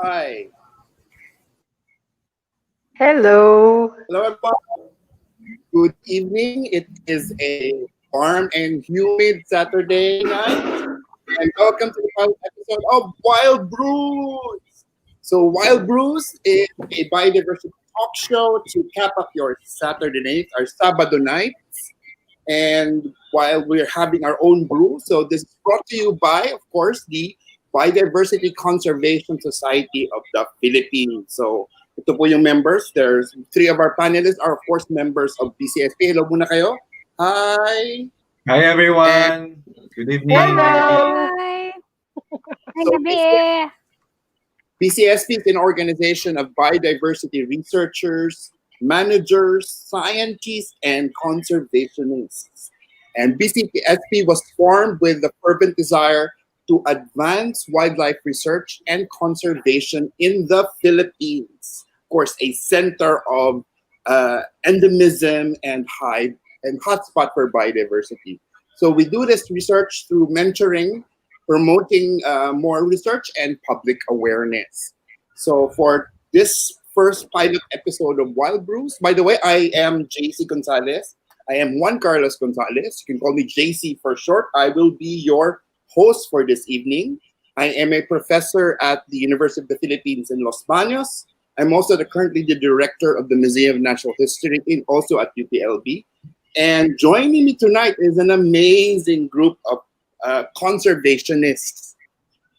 Hi. Hello. Hello, everyone. Good evening. It is a warm and humid Saturday night. And welcome to the final episode of Wild Brews. So, Wild Brews is a biodiversity talk show to cap up your Saturday night, our Sabado nights. And while we're having our own brew, so this is brought to you by, of course, the Biodiversity Conservation Society of the Philippines. So ito po yung members. There's three of our panelists are, of course, members of BCSP. Hello muna kayo. Hi. Hi And everyone. Good evening. Hello. Hi! May so gabi eh. BCSP is an organization of biodiversity researchers, managers, scientists, and conservationists. And BCSP was formed with the fervent desire to advance wildlife research and conservation in the Philippines. Of course, a center of endemism and hotspot for biodiversity. So we do this research through mentoring, promoting more research and public awareness. So for this first pilot episode of Wild Brews, by the way, I am JC Gonzalez. I am Juan Carlos Gonzalez. You can call me JC for short. I will be your host for this evening. I am a professor at the University of the Philippines in Los Baños. I'm also currently the director of the Museum of Natural History, also at UPLB. And joining me tonight is an amazing group of conservationists.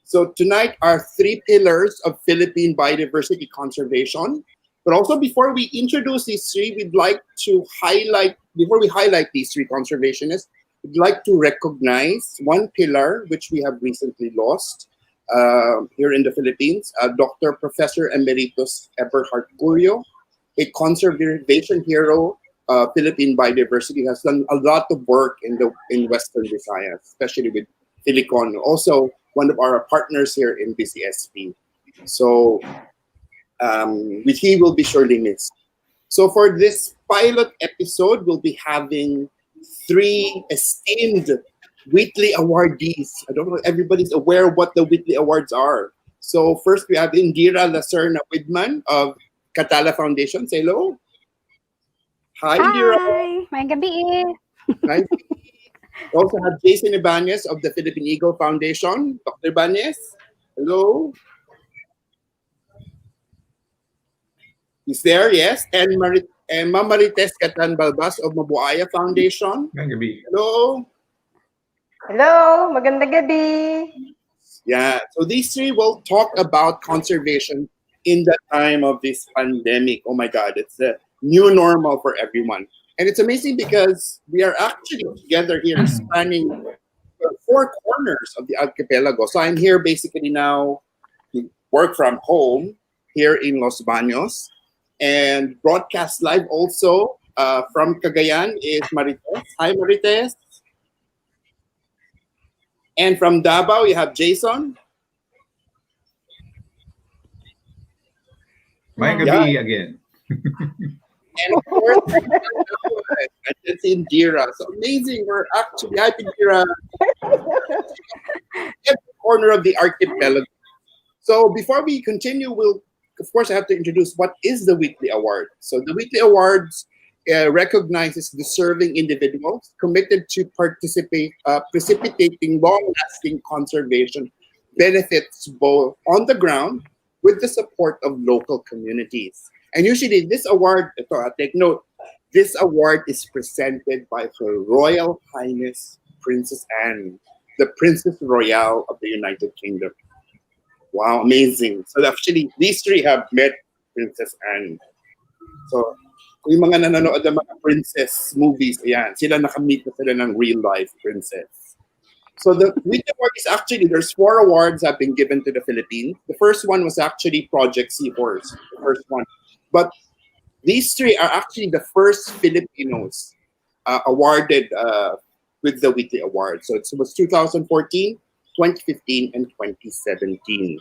So tonight are three pillars of Philippine biodiversity conservation. But also before we introduce these three, we'd like to highlight, before we highlight these three conservationists, we'd like to recognize one pillar which we have recently lost here in the Philippines, Dr. Professor Emeritus Eberhard Curio, a conservation hero, Philippine biodiversity, has done a lot of work in Western Visayas, especially with Silicon, also one of our partners here in BCSP. So he will be surely missed. So for this pilot episode, we'll be having three esteemed Whitley awardees. I don't know if everybody's aware of what the Whitley Awards are. So first we have Indira Lacera-Widmann of Katala Foundation. Say hello. Hi, Indira. Hi! May gabi eh. Hi. We also have Jayson Ibanez of the Philippine Eagle Foundation. Dr. Ibanez, hello. He's there, yes. And Marites Gatan-Balbas of Mabuwaya Foundation. Gabi. Hello. Hello. Magandang gabi. Yeah, so these three will talk about conservation in the time of this pandemic. Oh my God, it's the new normal for everyone. And it's amazing because we are actually together here spanning the four corners of the archipelago. So I'm here basically now to work from home here in Los Baños and broadcast live also from Cagayan is Marites. Hi, Marites. And from Davao, we have Jayson. My Yeah. gabi again. And of course, and it's Indira. So amazing. We're actually, hi, Indira, every corner of the archipelago. So before we continue, of course, I have to introduce what is the Whitley Award. So the Whitley Awards recognizes deserving individuals committed to precipitating long-lasting conservation benefits both on the ground with the support of local communities. And usually this award, take note, this award is presented by Her Royal Highness Princess Anne, the Princess Royale of the United Kingdom. Wow, amazing. So actually, these three have met Princess Anne. So kung yung mga nanonood ng mga princess movies, ayan, sila nakamit na sila ng real life princess. So the Whitley Award is actually, there's 4 awards that have been given to the Philippines. The first one was actually Project Seahorse, the first one. But these three are actually the first Filipinos awarded with the Whitley Award. So it was 2014, 2015, and 2017.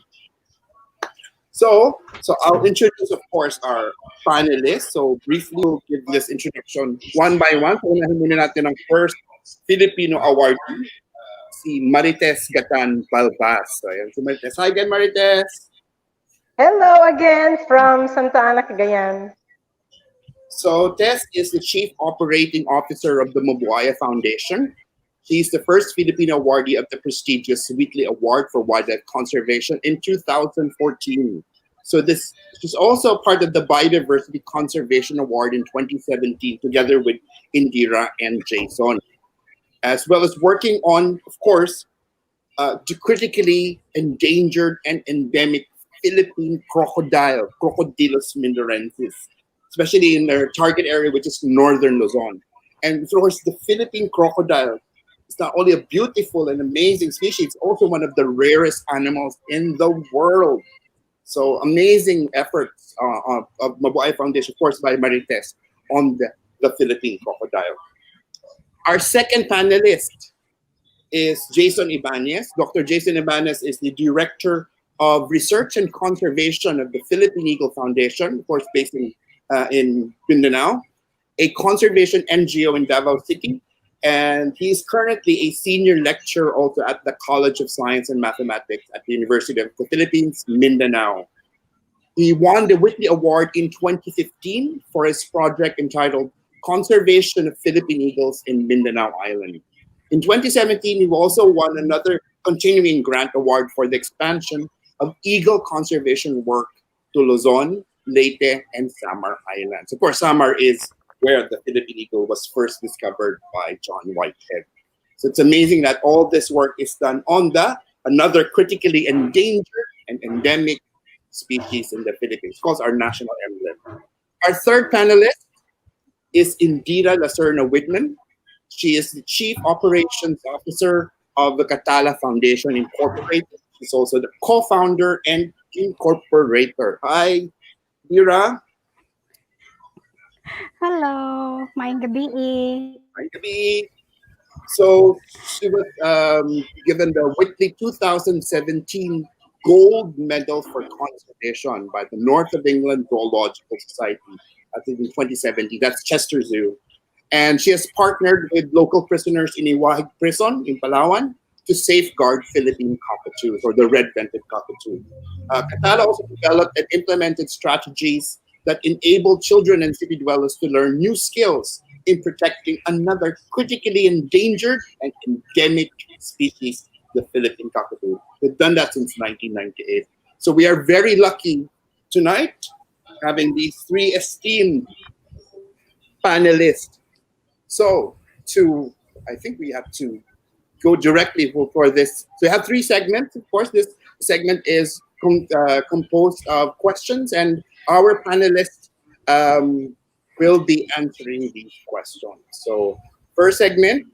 So I'll introduce, of course, our panelists. So briefly, we'll give this introduction one by one. So unahin muna natin ang first Filipino awardee, si Marites Gatan-Balbas. So ayan, si Marites. Hi again, Marites. Hello again from Santa Ana, Cagayan. So Tess is the Chief Operating Officer of the Mabuwaya Foundation. She is the first Filipino awardee of the prestigious Whitley Award for Wildlife Conservation in 2014. So this she's also part of the Biodiversity Conservation Award in 2017 together with Indira and Jayson, as well as working on, of course, the critically endangered and endemic Philippine crocodile, Crocodilus mindorensis, especially in their target area, which is northern Luzon. And of course, the Philippine crocodile is not only a beautiful and amazing species, it's also one of the rarest animals in the world. So amazing efforts of Mabuwaya Foundation, of course, by Marites on the Philippine crocodile. Our second panelist is Jayson Ibanez. Dr. Jayson Ibanez is the Director of Research and Conservation of the Philippine Eagle Foundation, of course, based in Mindanao, a conservation NGO in Davao City. And he is currently a senior lecturer also at the College of Science and Mathematics at the University of the Philippines, Mindanao. He won the Whitley Award in 2015 for his project entitled Conservation of Philippine Eagles in Mindanao Island. In 2017, he also won another continuing grant award for the expansion of eagle conservation work to Luzon, Leyte, and Samar Islands. Of course, Samar is where the Philippine eagle was first discovered by John Whitehead. So it's amazing that all this work is done on another critically endangered and endemic species in the Philippines. It's called our national emblem. Our third panelist is Indira Lacera-Widmann. She is the Chief Operations Officer of the Katala Foundation Incorporated. She's also the co-founder and incorporator. Hi, Indira. Hello, maayong gabi. Hi, Gabi. So she was given the Whitley 2017 Gold Medal for Conservation by the North of England Zoological Society, I think in 2017. That's Chester Zoo. And she has partnered with local prisoners in Iwahig Prison in Palawan to safeguard Philippine cockatoos, or the red-vented cockatoo. Katala also developed and implemented strategies that enable children and city dwellers to learn new skills in protecting another critically endangered and endemic species, the Philippine cockatoo. They've done that since 1998. So we are very lucky tonight having these three esteemed panelists. So I think we have to go directly for this. So we have three segments. Of course, this segment is composed of questions, and our panelists will be answering these questions. So first segment,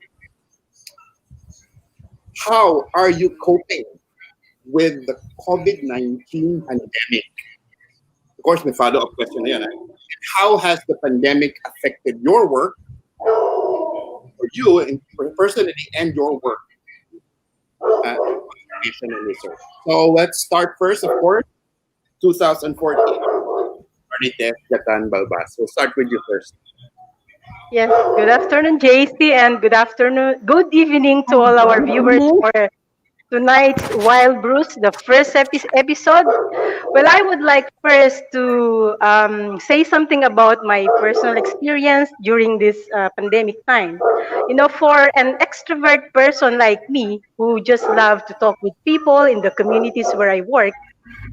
how are you coping with the COVID-19 pandemic? Of course, my follow-up question na yan. How has the pandemic affected your work, for you personally, and your work at conservation and research? So let's start first, of course, 2014. Marites, Gatan-Balbas. We'll start with you first. Yes, good afternoon, JC, and good evening to all our viewers for tonight's Wild Brews, the first episode. Well, I would like first to say something about my personal experience during this pandemic time. For an extrovert person like me who just love to talk with people in the communities where I work,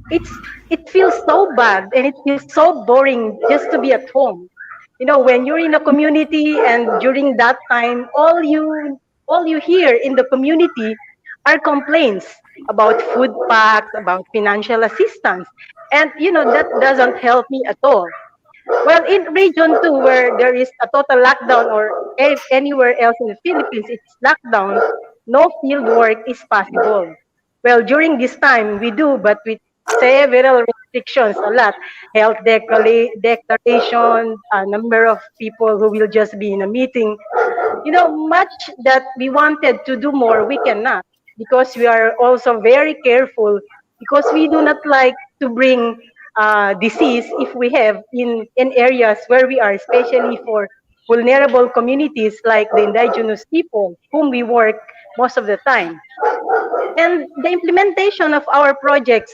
it feels so bad and it feels so boring just to be at home. When you're in a community and during that time, all you hear in the community are complaints about food packs, about financial assistance. And that doesn't help me at all. Well, in Region 2, where there is a total lockdown, or anywhere else in the Philippines, it's lockdown, no field work is possible. Well, during this time, we do, but with several restrictions, a lot. Health declaration, a number of people who will just be in a meeting. Much that we wanted to do more, we cannot, because we are also very careful, because we do not like to bring disease if we have in areas where we are, especially for vulnerable communities like the indigenous people whom we work most of the time. And the implementation of our projects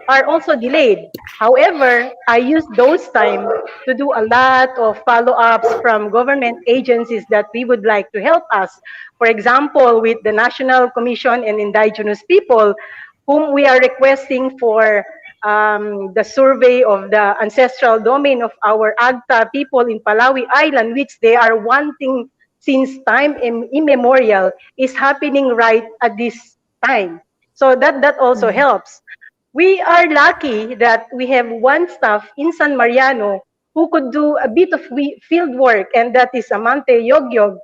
are also delayed. However, I use those time to do a lot of follow-ups from government agencies that we would like to help us. For example, with the National Commission on Indigenous People, whom we are requesting for the survey of the ancestral domain of our Agta people in Palawi Island, which they are wanting since time immemorial, is happening right at this time. So that also helps. We are lucky that we have one staff in San Mariano who could do a bit of field work, and that is Amante Yogyog,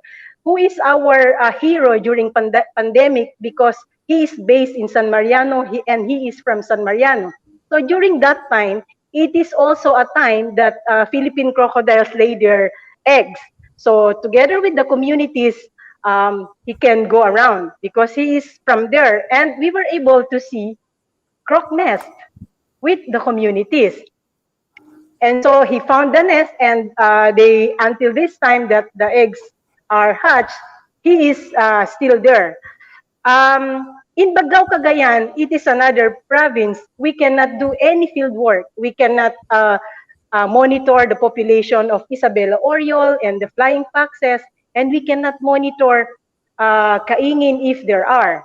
who is our hero during pandemic because he is based in San Mariano and he is from San Mariano. So during that time, it is also a time that Philippine crocodiles lay their eggs. So together with the communities, he can go around because he is from there, and we were able to see croc nest with the communities. And so he found the nest, and they until this time that the eggs are hatched, he is still there. In Bagao, Cagayan, it is another province. We cannot do any field work. We cannot monitor the population of Isabela Oriole and the flying foxes, and we cannot monitor kaingin if there are.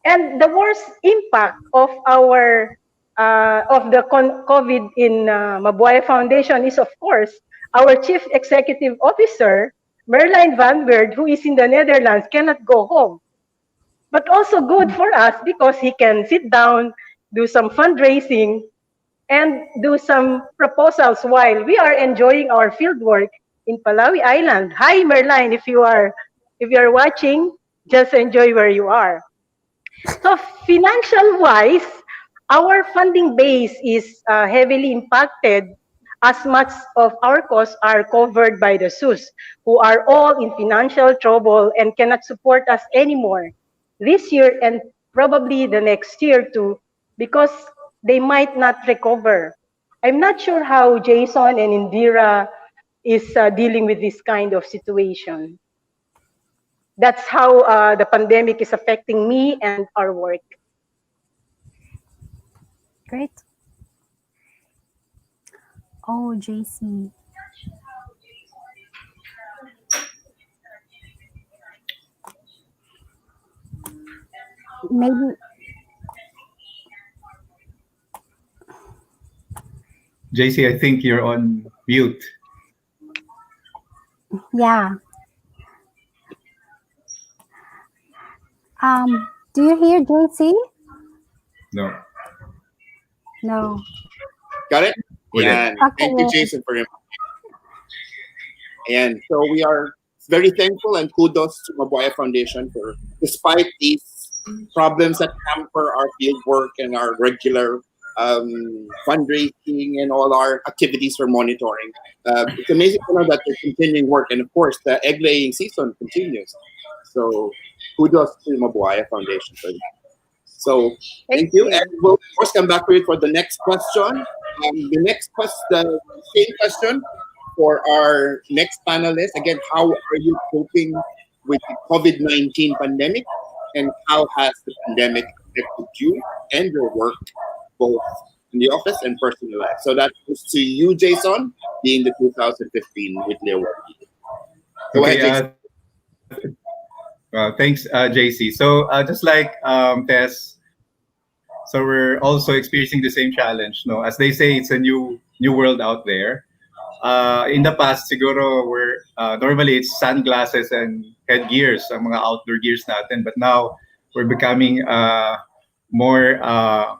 And the worst impact of our of the COVID in Mabuwaya Foundation is, of course, our Chief Executive Officer, Merline Van Weerd, who is in the Netherlands, cannot go home. But also good for us because he can sit down, do some fundraising, and do some proposals while we are enjoying our field work in Palawi Island. Hi, Merline, if you are watching, just enjoy where you are. So financial wise, our funding base is heavily impacted as much of our costs are covered by the SUS, who are all in financial trouble and cannot support us anymore this year and probably the next year too, because they might not recover. I'm not sure how Jayson and Indira is dealing with this kind of situation. That's how the pandemic is affecting me and our work. Great. Oh, JC. Maybe, JC, I think you're on mute. yeah. Do you hear JC? No. No. Got it? With Yeah. it. Thank you, Okay. Jason, for your. And so we are very thankful and kudos to Mabuwaya Foundation for, despite these problems that hamper our field work and our regular fundraising and all our activities for monitoring. It's amazing to know that they're continuing work. And of course, the egg laying season continues. So kudos to Mabuwaya Foundation for that. So thank you. And we'll of course come back to it for the next question. The next question, the same question for our next panelist. Again, how are you coping with the COVID-19 pandemic, and how has the pandemic affected you and your work, both in the office and personal life? So that goes to you, Jayson, being the 2015 Whitley Awards. Go ahead, Jayson. Thanks, JC. So just like Tess, so we're also experiencing the same challenge. No, as they say, it's a new world out there. In the past, siguro we're normally it's sunglasses and headgears, ang mga outdoor gears natin. But now we're becoming more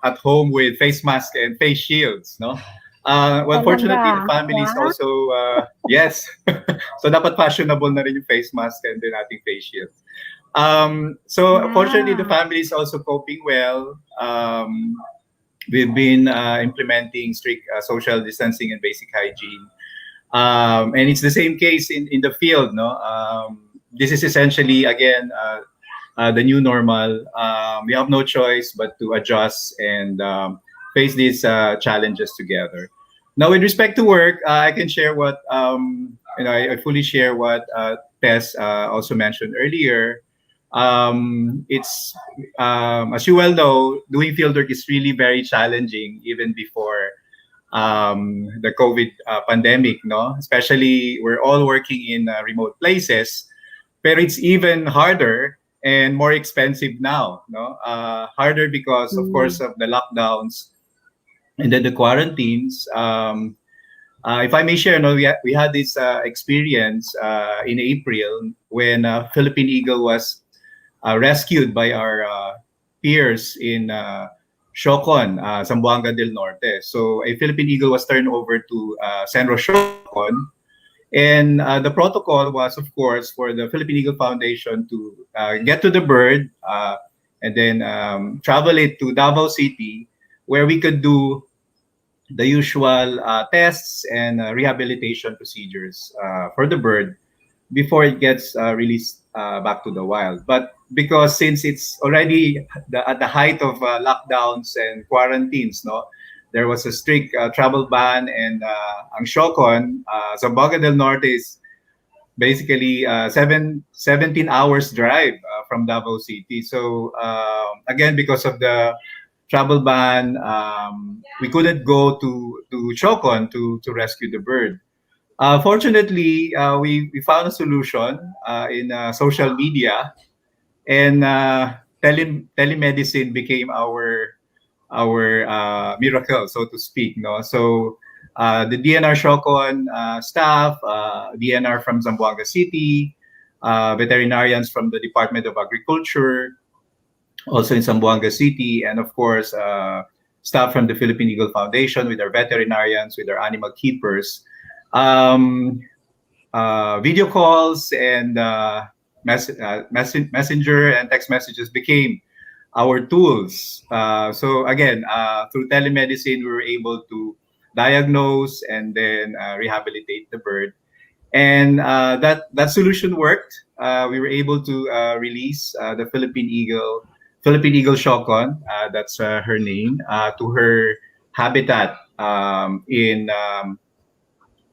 at home with face masks and face shields. No. Well, fortunately, the families Yeah. also yes. So dapat fashionable na rin yung face mask and then ating face shield. So fortunately, the family is also coping well. We've been implementing strict social distancing and basic hygiene. And it's the same case in the field. No, this is essentially again the new normal. We have no choice but to adjust and face these challenges together. Now, with respect to work, I can share what I fully share what Tess also mentioned earlier. It's as you well know, doing fieldwork is really very challenging even before the COVID pandemic, no? Especially we're all working in remote places, but it's even harder and more expensive now, no? Harder because, of course, of the lockdowns and then the quarantines. If I may share, no, we had this experience in April when Philippine Eagle was rescued by our peers in Siocon, Zamboanga del Norte. So a Philippine Eagle was turned over to Senro Siocon. And the protocol was, of course, for the Philippine Eagle Foundation to get to the bird and then travel it to Davao City, where we could do the usual tests and rehabilitation procedures for the bird before it gets released back to the wild. But because since it's already at the height of lockdowns and quarantines, no, there was a strict travel ban, and ang Siocon, Zamboanga del Norte is basically 17 hours drive from Davao City. So again, because of the travel ban, we couldn't go to Siocon to rescue the bird. Fortunately, we found a solution in social media, and telemedicine became our miracle, so to speak. No, so the DNR Siocon staff, DNR from Zamboanga City, veterinarians from the Department of Agriculture, also in Zamboanga City, and of course, staff from the Philippine Eagle Foundation with our veterinarians, with our animal keepers. Video calls and messenger and text messages became our tools. So again, through telemedicine, we were able to diagnose and then rehabilitate the bird. And that solution worked. We were able to release the Philippine Eagle Siocon, that's her name, to her habitat in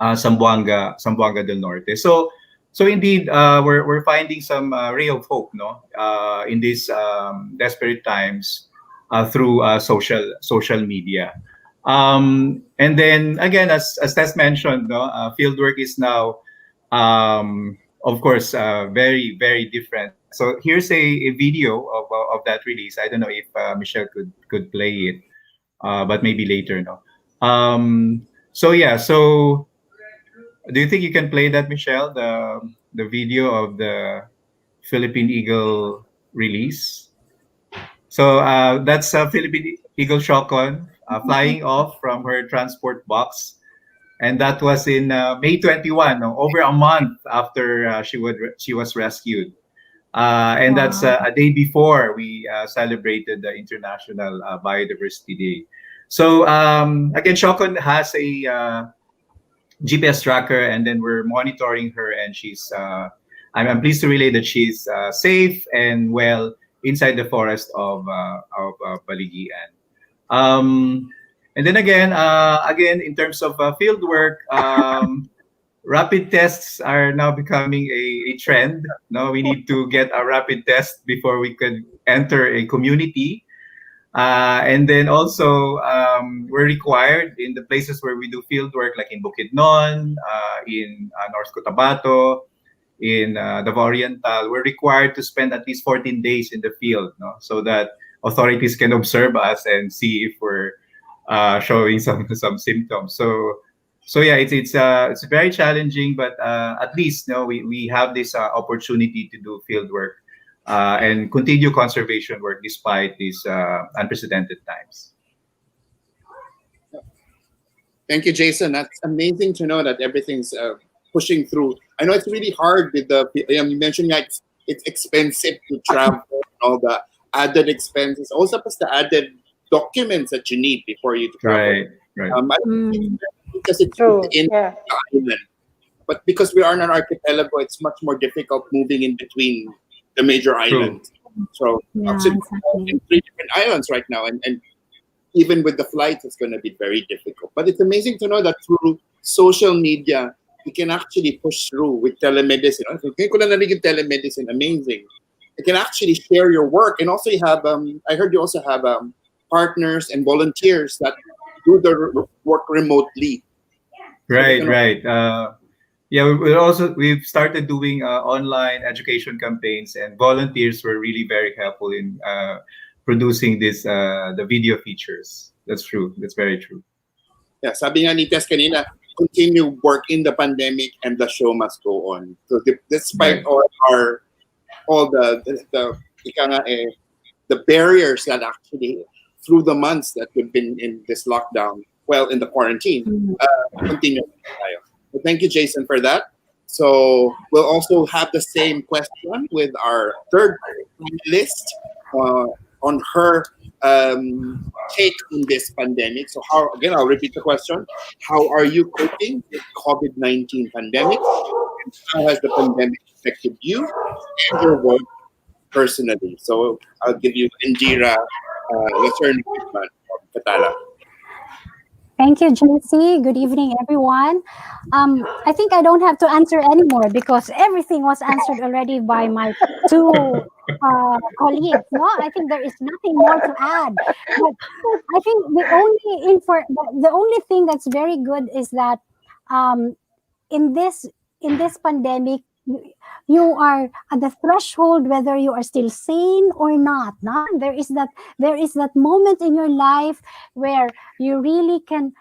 Zamboanga del Norte. So indeed, we're finding some ray of hope, no, in these desperate times through social media. And then again, as Tess mentioned, no, fieldwork is now, of course, very very different. So here's a video of that release. I don't know if Michelle could play it, but maybe later, no. So yeah, so. Do you think you can play that, Michelle? The video of the Philippine Eagle release. So that's Philippine Eagle Siocon flying off from her transport box, and that was in May 21, no, over a month after she was rescued. And that's a day before we celebrated the International Biodiversity Day. So again, Siocon has a GPS tracker, and then we're monitoring her, and she's I'm pleased to relay that she's safe and well inside the forest of Baligian. And then again in terms of field work, rapid tests are now becoming a trend. No, we need to get a rapid test before we could enter a community. And then also, we're required in the places where we do field work, like in Bukidnon, in North Cotabato, in Davao Oriental, we're required to spend at least 14 days in the field, no? So that authorities can observe us and see if we're showing some symptoms. So yeah, it's very challenging, but at least, no, we have this opportunity to do field work and continue conservation work despite these unprecedented times. Thank you, Jayson. That's amazing to know that everything's pushing through. I know it's really hard with you mentioned like it's expensive to travel and all the added expenses, also plus the added documents that you need before you travel. Right. Because it's in the island, but because we are on an archipelago, it's much more difficult moving in between the major islands. So actually, in 3 different islands right now, and even with the flights, it's going to be very difficult. But it's amazing to know that through social media, we can actually push through with telemedicine. Okay, ko na narinig yung telemedicine, amazing. you can actually share your work, and also you have I heard you also have partners and volunteers that do the work remotely. So we Right, can. right. Yeah, we've started doing online education campaigns, and volunteers were really very helpful in producing the video features. That's true. That's very true. Yeah, sabi nga ni Tess kanina, continue work in the pandemic and the show must go on. So despite Right. all ika nga the barriers that actually through the months that we've been in this lockdown, well, in the quarantine, continue tayo. So thank you, Jayson, for that. So we'll also have the same question with our third panelist on her take on this pandemic. So how again? I'll repeat the question: how are you coping with COVID-19 pandemic? And how has the pandemic affected you and your work personally? So I'll give you Indira, Lacera-Widmann from Katala. Thank you, JC. Good evening, everyone. I think I don't have to answer anymore because everything was answered already by my two colleagues. No, I think there is nothing more to add. But I think the only thing that's very good is that um, in this pandemic, you are at the threshold whether you are still sane or not. No? There is that moment in your life where you really can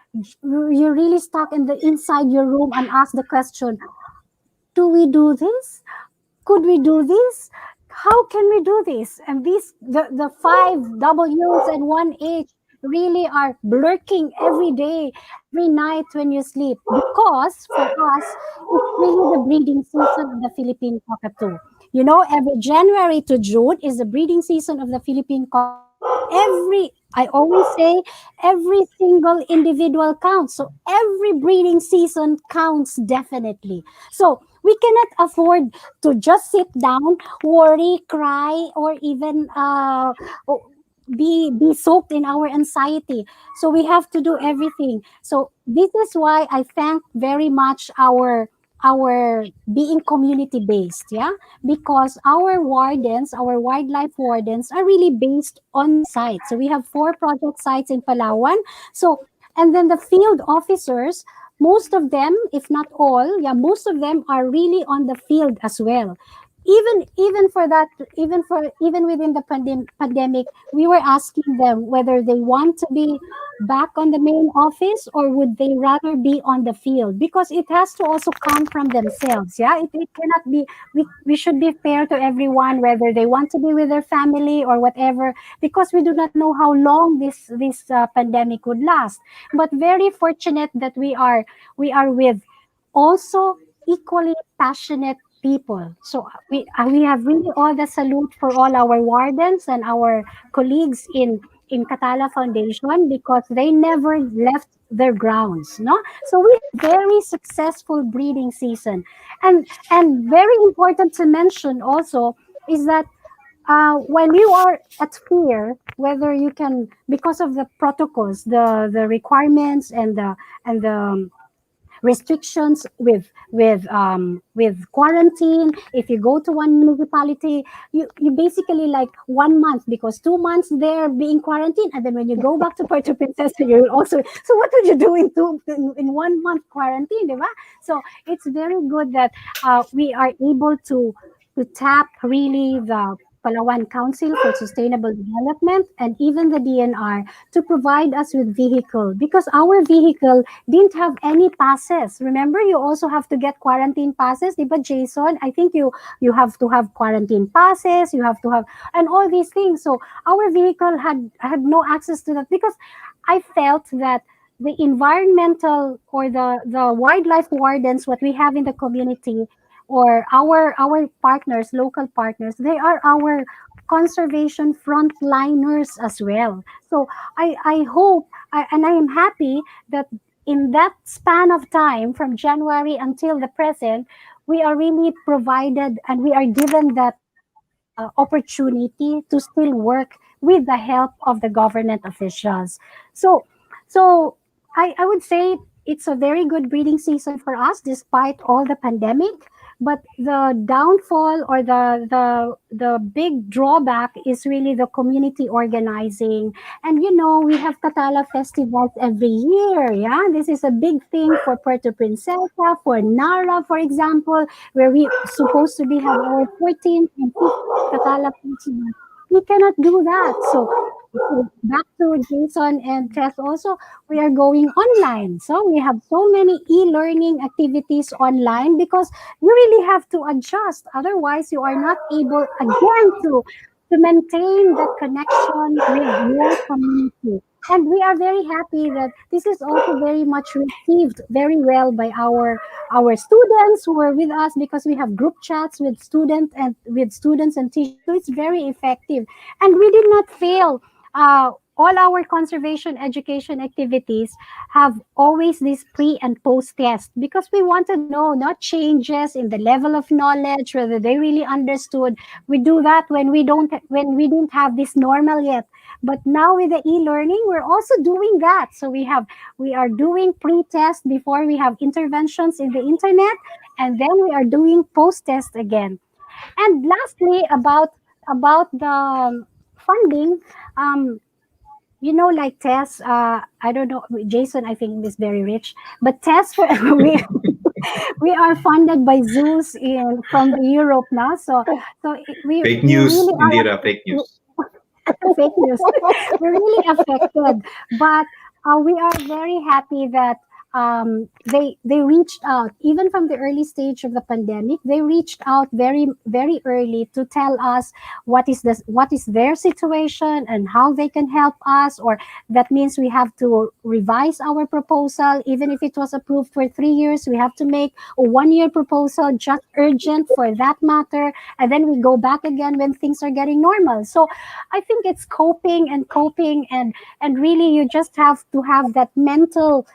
you're really stuck in the inside your room and ask the question, do we do this? Could we do this? How can we do this? And the five W's and one H really are lurking every day, every night when you sleep. Because for us, it's really the breeding season of the Philippine cockatoo. Every January to June is the breeding season of the Philippine cockatoo. I always say, every single individual counts. So every breeding season counts definitely. So we cannot afford to just sit down, worry, cry, or even be soaked in our anxiety. So we have to do everything. So this is why I thank very much our being community based, yeah, because our wildlife wardens are really based on site. So we have 4 project sites in Palawan. So, and then the field officers, most of them, if not all, yeah, most of them are really on the field as well. Even for that, even within the pandemic, we were asking them whether they want to be back on the main office or would they rather be on the field, because it has to also come from themselves. Yeah, it cannot be, we should be fair to everyone whether they want to be with their family or whatever, because we do not know how long this pandemic would last. But very fortunate that we are with also equally passionate people. So we have really all the salute for all our wardens and our colleagues in Katala Foundation, because they never left their grounds. No, so we have very successful breeding season, and very important to mention also is that when you are at fear, whether you can, because of the protocols, the requirements, and the restrictions with quarantine. If you go to one municipality, you basically like 1 month, because 2 months they're being quarantined, and then when you go back to Puerto Princesa, you also, so what would you do in 1 month quarantine, diba? So it's very good that we are able to tap really the Palawan Council for Sustainable Development and even the DNR to provide us with vehicle, because our vehicle didn't have any passes. Remember, you also have to get quarantine passes, di ba, Jayson? I think you have to have quarantine passes, you have to have, and all these things. So our vehicle had no access to that, because I felt that the environmental or the wildlife wardens, what we have in the community, or our partners, local partners, they are our conservation frontliners as well. So I hope, and I am happy that in that span of time from January until the present, we are really provided and we are given that opportunity to still work with the help of the government officials. So I would say it's a very good breeding season for us despite all the pandemic. But the downfall or the big drawback is really the community organizing. And we have Katala festivals every year. Yeah, this is a big thing for Puerto Princesa, for Nara, for example, where we supposed to be have our 14th and 15th Katala festival. We cannot do that. So back to Jason and Tess also, we are going online. So we have so many e-learning activities online because you really have to adjust. Otherwise, you are not able again to maintain that connection with your community. And we are very happy that this is also very much received very well by our students who are with us, because we have group chats with students and teachers. So it's very effective. And we did not fail. All our conservation education activities have always this pre and post test, because we wanted to know not changes in the level of knowledge, whether they really understood. We do that when we didn't have this normal yet. But now with the e-learning, we're also doing that. So we are doing pre-test before we have interventions in the internet, and then we are doing post-test again. And lastly, about the funding, um, like Tess, I don't know, Jason, I think is very rich, but Tess, we are funded by Zeus from the Europe now, so Fake we news, really are Indira, fake news. fake news. We're really affected, but we are very happy that they reached out even from the early stage of the pandemic. They reached out very very early to tell us what is their situation and how they can help us. Or that means we have to revise our proposal, even if it was approved for 3 years. We have to make a 1 year proposal, just urgent for that matter, and then we go back again when things are getting normal. So I think it's coping and really you just have to have that mental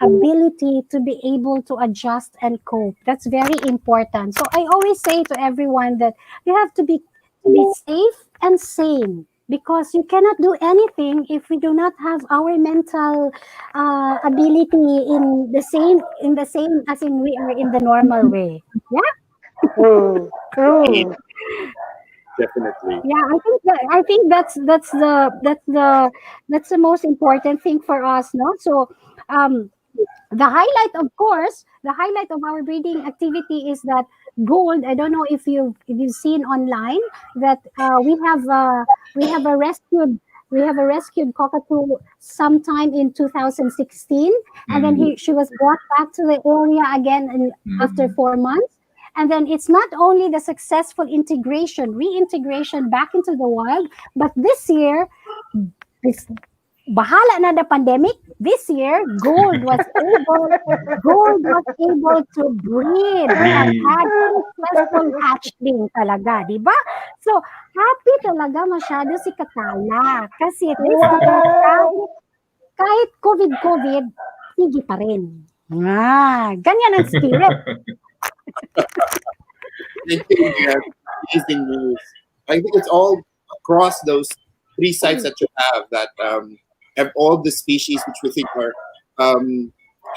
ability to be able to adjust and cope. That's very important. So I always say to everyone that you have to be safe and sane, because you cannot do anything if we do not have our mental ability in the same as in we are in the normal way. Yeah. True. True. Definitely. Yeah, I think that's the most important thing for us, no? So um the highlight of our breeding activity is that gold. I don't know if you've seen online that we have a rescued cockatoo sometime in 2016, and then Mm, she was brought back to the area again after mm, 4 months. And then it's not only the successful reintegration back into the wild, but this year, this bahala na the pandemic. This year, gold was able to breed and breathe. had successful hatchling talaga, di ba? So, happy talaga masyado si Katala. Kasi this year, Wow. kahit COVID, sige pa rin. Ganyan ang spirit. I think amazing news. I think it's all across those three sites that you have that have all the species which we think are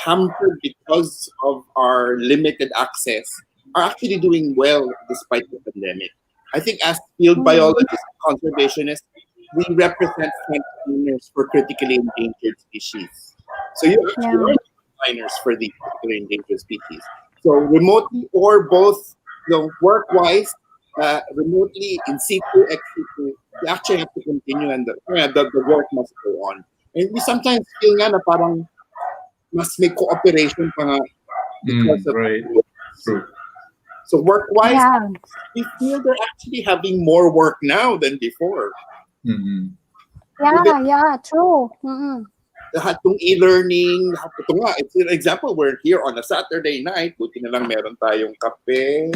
hampered because of our limited access are actually doing well despite the pandemic. I think as field biologists and conservationists, we represent frontliners for critically endangered species. So you actually Yeah. are frontliners for the critically endangered species. So remotely or both, work-wise, remotely in situ, ex situ, we actually have to continue, and the work must go on. And we sometimes feel nga na parang mas may cooperation pa nga because of Right. True. so work-wise, Yeah. we feel they're actually having more work now than before. Mm-hmm. Yeah, true. Mm-mm. Lahat ng e-learning, lahat ito nga, it's an example, we're here on a Saturday night, buti na lang meron tayong kape,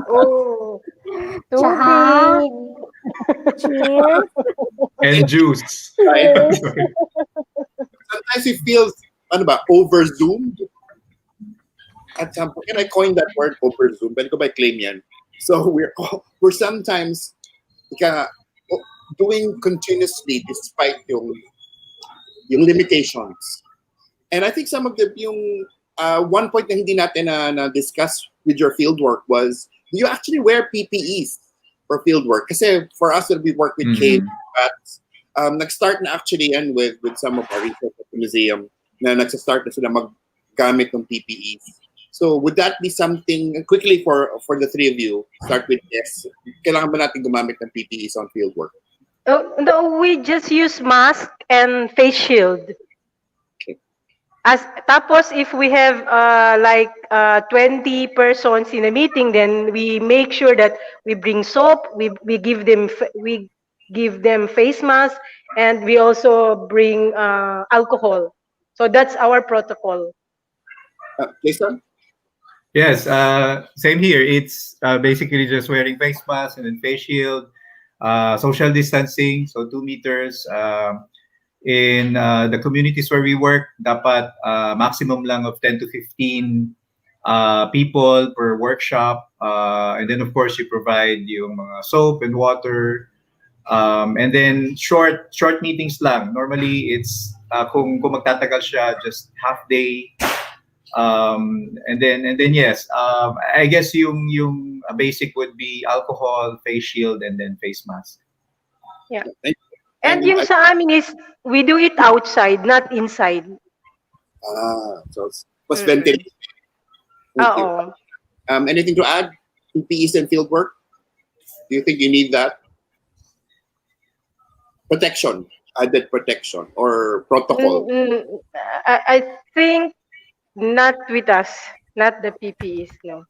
Oh. Tsaha. Tubig. Cheers. And juice. right? Yes. Sometimes we feel, ano ba, over-zoomed. At some point, and I coined that word over-zoom, pwede ko ba claim yan? So we're sometimes doing continuously despite yung limitations. And I think some of yung one point na hindi natin na discuss with your field work was, do you actually wear PPEs for field work? Kasi for us, when we work with cave bats, nag-start na actually yan with some of our research at the museum na nagsa-start na sila maggamit ng PPEs. So would that be something, quickly for the three of you, start with yes, kailangan ba natin gumamit ng PPEs on field work? No, we just use mask and face shield. Okay. Tapos if we have 20 persons in a meeting, then we make sure that we bring soap, we give them face masks, and we also bring alcohol. So that's our protocol. Jayson? Yes, same here. It's basically just wearing face mask and then face shield, social distancing, so 2 meters. In the communities where we work, dapat maximum lang of 10 to 15 people per workshop. And then of course you provide yung mga soap and water. And then short meetings lang. Normally it's kung magtatagal siya, just half day. And then yes, I guess yung basic would be alcohol, face shield, and then face mask. Yeah. And yung sa amin is, we do it outside, not inside. So it was ventilation. Oo. Anything to add? PPEs and field work? Do you think you need that? Protection, added protection or protocol? I think not with us, not the PPEs, no.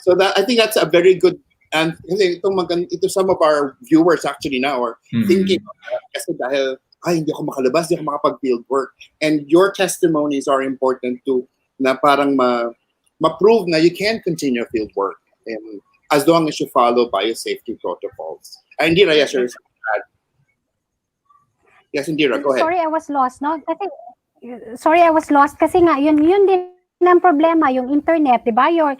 So that, I think that's a very good, and ito some of our viewers actually now are thinking of that kasi dahil hindi ako makalabas, hindi ako makapag-field work. And your testimonies are important to na parang ma-prove na you can continue field work and as long as you follow biosafety protocols. Indira, yes, sir. Yes, Indira, go ahead. Sorry, I was lost, no? Sorry, I was lost kasi nga yun din ang problema, yung internet, 'di ba? You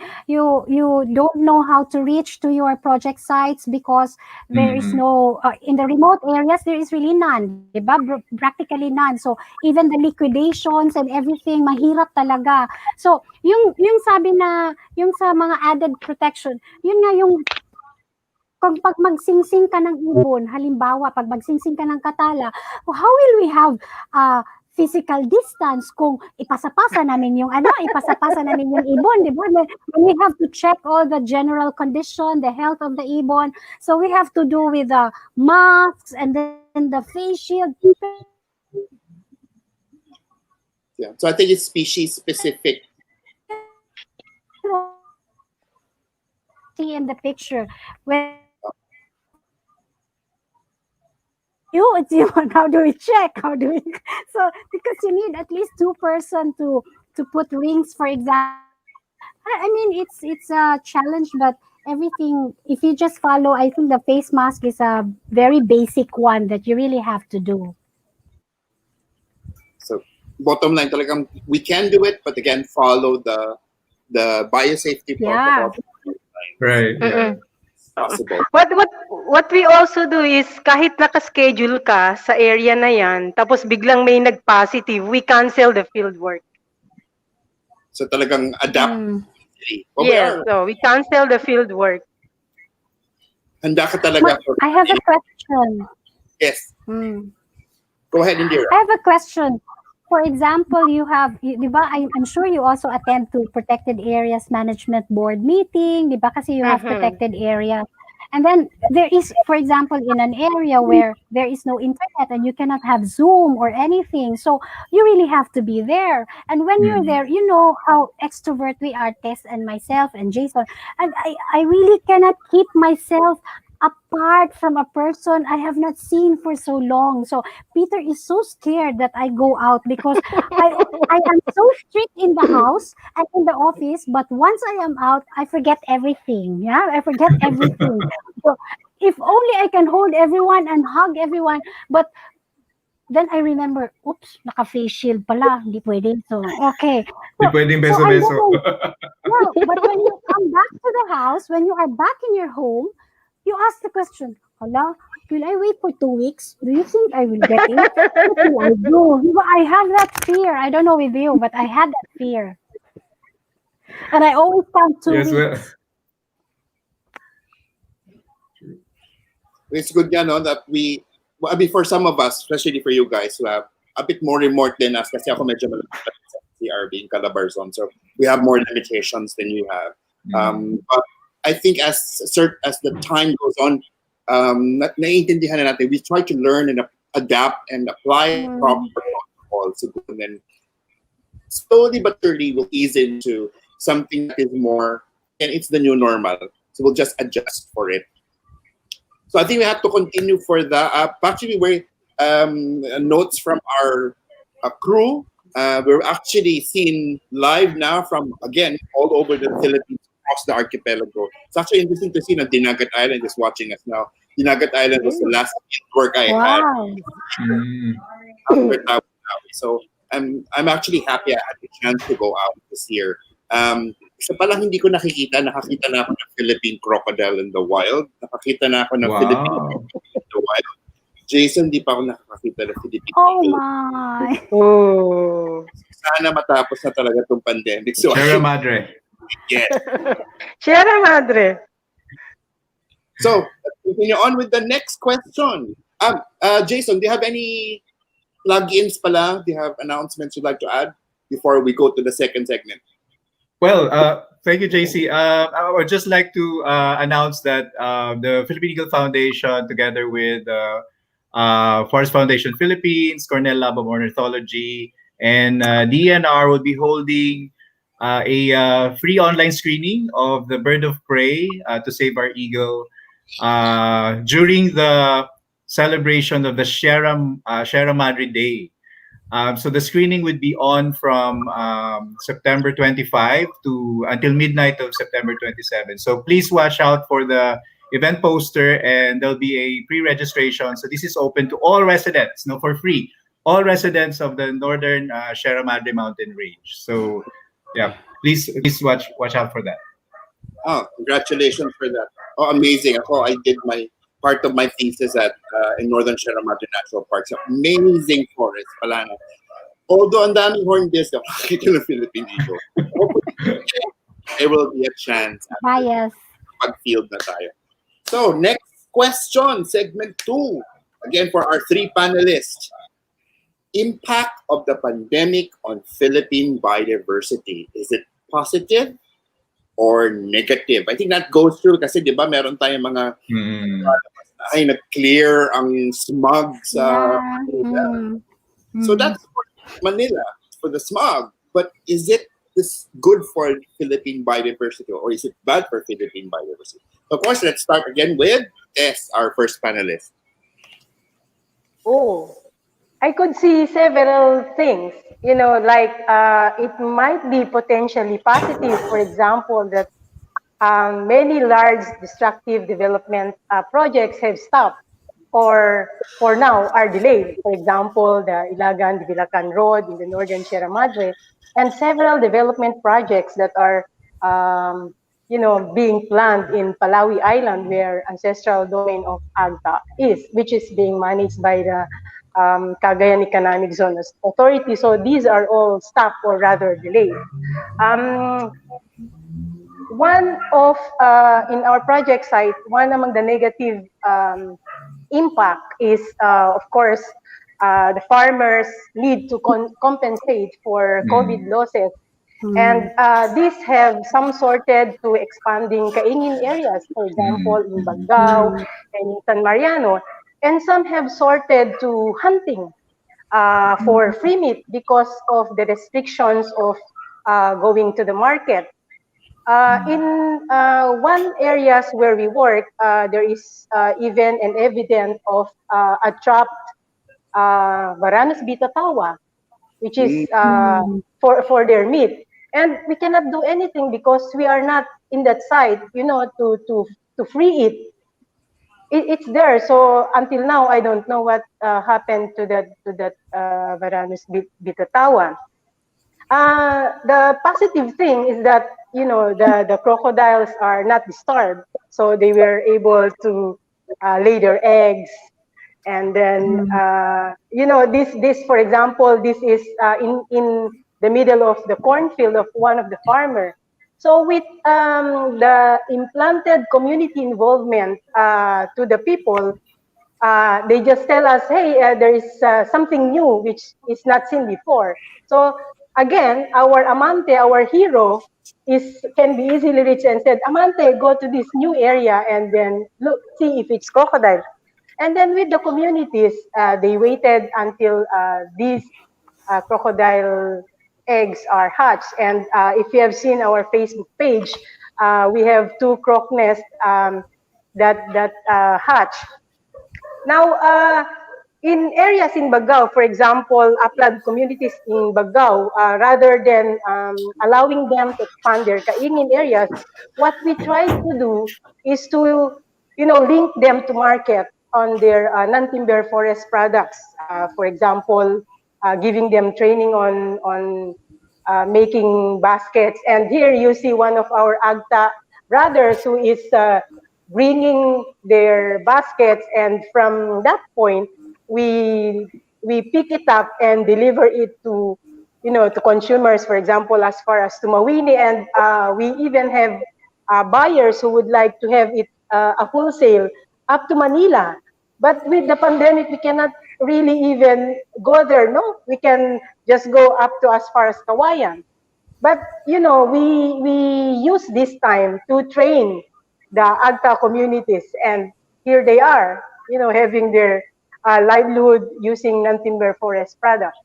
don't know how to reach to your project sites because there is no in the remote areas there is really none, 'di ba? Practically none. So even the liquidations and everything mahirap talaga. So yung sabi na yung sa mga added protection, yun nga yung pag magsingsing ka ng ibon, halimbawa pag magsingsing ka ng katala, how will we have physical distance kung ipasapasa namin yung ibon, di ba? We have to check all the general condition, the health of the ibon. So we have to do with the masks and then the face shield. Yeah. So I think it's species specific. See in the picture when it's you, how do we check? So because you need at least 2 person to put rings, for example. I mean it's a challenge, but everything, if you just follow, I think the face mask is a very basic one that you really have to do. So bottom line talagang we can do it, but again follow the biosafety protocol. Right. Yeah. Possible. What we also do is kahit naka-schedule ka sa area na yan, tapos biglang may nag-positive, we cancel the field work. So talagang adapt. Yes, so we cancel the field work. Handa ka talaga. I have a question. Yes. Go ahead, Indira. I have a question. For example, you have, di ba, I'm sure you also attend to Protected Areas Management Board meeting, di ba? Kasi you have protected areas. And then there is, for example, in an area where there is no internet and you cannot have Zoom or anything. So you really have to be there. And when you're there, you know how extrovert we are, Tess and myself and Jayson. And I really cannot keep myself apart from a person I have not seen for so long. So Peter is so scared that I go out because I am so strict in the house and in the office, but once I am out, I forget everything. Yeah, I forget everything. So if only I can hold everyone and hug everyone, but then I remember, oops, naka-face shield pala, hindi pwede. So, okay. Hindi pwedeng beso-beso. No, but when you come back to the house, when you are back in your home, you ask the question, hala, will I wait for 2 weeks? Do you think I will get it? What will I do? I have that fear. I don't know with you, but I had that fear. And I always count two Yes, well, weeks. It's good, that we, well, I mean, for some of us, especially for you guys who have a bit more remote than us, kasi ako medyo malapit sa CRB in Calabarzon, so we have more limitations than you have. But I think as the time goes on, naiintindihan na natin, we try to learn and adapt and apply proper protocols, and then slowly but surely we'll ease into something that is more, and it's the new normal. So we'll just adjust for it. So I think we have to continue for that. Actually, we're notes from our crew. We're actually seen live now from, again, all over the Philippines, across the archipelago. It's actually interesting to see that Dinagat Island is watching us now. Dinagat Island was the last work I had Wow. after Tawi-Tawi. So I'm actually happy I had the chance to go out this year. Isa pa lang hindi ko nakakita na ako ng Philippine crocodile in the wild. Nakakita na ako ng Philippine wow. in the wild. Jason, di pa ako nakakita ng Philippine. Oh my. Oh. Sana matapos na talaga itong pandemic. So Sierra Madre. yes. Sierra Madre. So let's continue on with the next question. Jason, do you have any plugins pala? Do you have announcements you'd like to add before we go to the second segment? Well, thank you, JC. I would just like to announce that the Philippine Eagle Foundation, together with Forest Foundation Philippines, Cornell Lab of Ornithology, and DNR, will be holding a free online screening of the Bird of Prey to Save Our Eagle during the celebration of the Sierra Madre Day. So the screening would be on from September 25 to until midnight of September 27. So please watch out for the event poster, and there'll be a pre-registration. So this is open to all residents, for free, all residents of the northern Sierra Madre Mountain Range. So yeah, please watch out for that. Oh, congratulations for that. Oh, amazing. I did my part of my thesis at in Northern Sierra Madre Natural Park. So amazing forest, pala na. Although ang daming horned deer, nakikita ng Philippine Eagle. Hopefully, there will be a chance at Bias. pag-field na tayo. So, next question, segment 2. Again, for our 3 panelists. Impact of the pandemic on Philippine biodiversity. Is it positive or negative? I think that goes through kasi, di ba, meron tayong mga ay nag-clear ang smog sa Manila. So that's for Manila, for the smog. But is it this good for Philippine biodiversity, or is it bad for Philippine biodiversity? Of course, let's start again with Tess, our first panelist. Oh, I could see several things. Like it might be potentially positive. For example, that many large destructive development projects have stopped or for now are delayed. For example, the Ilagan-Divilacan Road in the northern Sierra Madre, and several development projects that are being planned in Palawi Island, where ancestral domain of Agta is, which is being managed by the Cagayan Economic Zone Authority. So these are all stopped or rather delayed. One of, in our project site, one among the negative impact is, of course, the farmers need to compensate for COVID losses. And these have some sorted to expanding kaingin areas, for example, in Baggao and in San Mariano. And some have sorted to hunting for free meat because of the restrictions of going to the market. In one areas where we work, there is even an evidence of a trapped Varanus bitatawa, which is for their meat. And we cannot do anything because we are not in that site, to free it. It's there. So until now, I don't know what happened to that Varanus bitatawa. The positive thing is that the crocodiles are not disturbed, so they were able to lay their eggs, and then this for example, this is in the middle of the cornfield of one of the farmer. So with the implanted community involvement to the people, they just tell us, hey, there is something new which is not seen before. So again, our Amante, our hero, can be easily reached and said, Amante, go to this new area and then look, see if it's crocodile. And then with the communities, they waited until these crocodile eggs are hatched. And if you have seen our Facebook page, we have two croc nests that hatch. Now, in areas in Bagao, for example, upland communities in Bagao, rather than allowing them to expand their kaingin areas, what we try to do is to, link them to market on their non-timber forest products. For example, giving them training on making baskets. And here you see one of our AGTA brothers who is bringing their baskets, and from that point we pick it up and deliver it to to consumers, for example, as far as to Mawini, and we even have buyers who would like to have it a wholesale up to Manila. But with the pandemic, we cannot really even go there. No, we can just go up to as far as Kawayan. But we use this time to train the AGTA communities, and here they are, having their livelihood using non-timber forest products.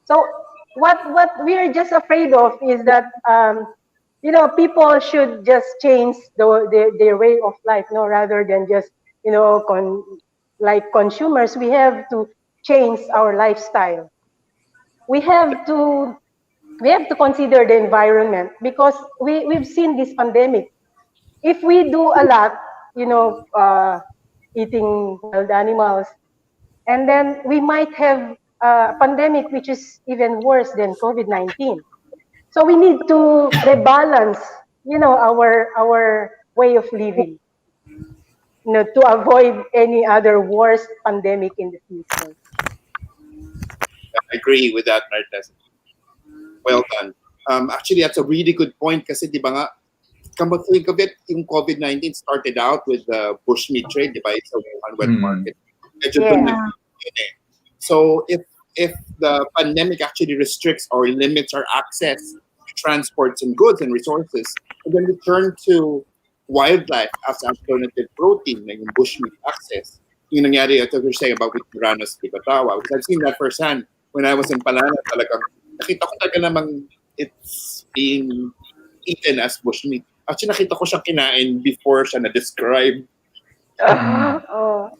So what we are just afraid of is that people should just change their way of life, no, rather than just like consumers, we have to change our lifestyle. We have to consider the environment, because we've seen this pandemic. If we do a lot, eating wild animals, and then we might have a pandemic which is even worse than COVID-19. So we need to rebalance, our way of living, to avoid any other worse pandemic in the future. I agree with that, Marites. Well done. Actually, that's a really good point kasi di ba nga, come to think of it, yung COVID-19 started out with the bushmeat trade, di ba? It's a Wuhan wet market. Medyo Yeah. dun yun eh. So if the pandemic actually restricts or limits our access to transports and goods and resources, and then we turn to wildlife as alternative protein, like yung bushmeat access. Yung nangyari, as you're saying about with Uranus di Batawa, because I've seen that firsthand when I was in Palana, talagang nakita ko talaga namang it's being eaten as bushmeat. Actually, nakita ko siya kinain before siya na-describe. Oh.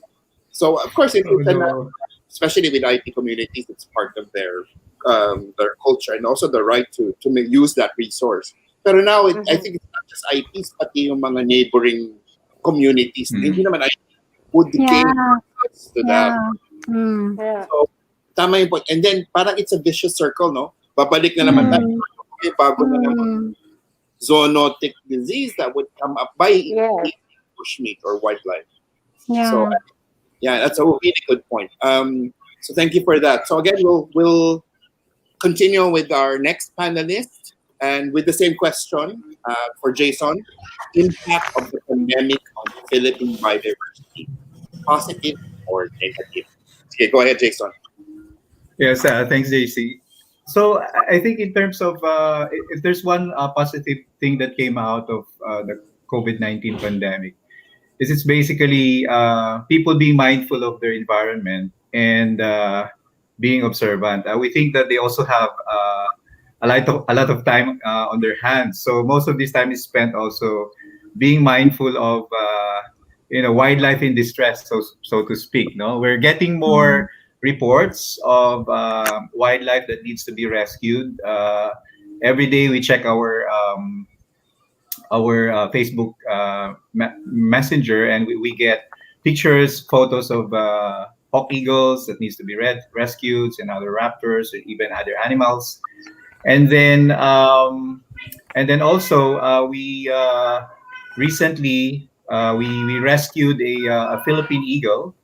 So, of course, it's no. especially with IT communities, it's part of their culture and also the right to use that resource. Pero now, I think it's not just ITs, pati yung mga neighboring communities. Hindi naman IT would gain access to that. Yeah. So, tama yung point. And then, parang it's a vicious circle, no? Babalik na naman tayo. May bago na naman zoonotic disease that would come up by eating bushmeat or wildlife. Yeah. So, yeah, that's a really good point. So thank you for that. So again, we'll continue with our next panelist and with the same question for Jayson: impact of the pandemic on Philippine biodiversity, positive or negative? Okay, go ahead, Jayson. Yes, thanks, JC. So I think in terms of if there's one positive thing that came out of the COVID-19 pandemic, it's basically people being mindful of their environment and being observant. We think that they also have a lot of time on their hands. So most of this time is spent also being mindful of wildlife in distress, so to speak. No, we're getting more reports of wildlife that needs to be rescued. Every day we check our Facebook messenger, and we get pictures, photos of hawk eagles that needs to be rescued, and other raptors, and even other animals. And then also we recently we rescued a Philippine eagle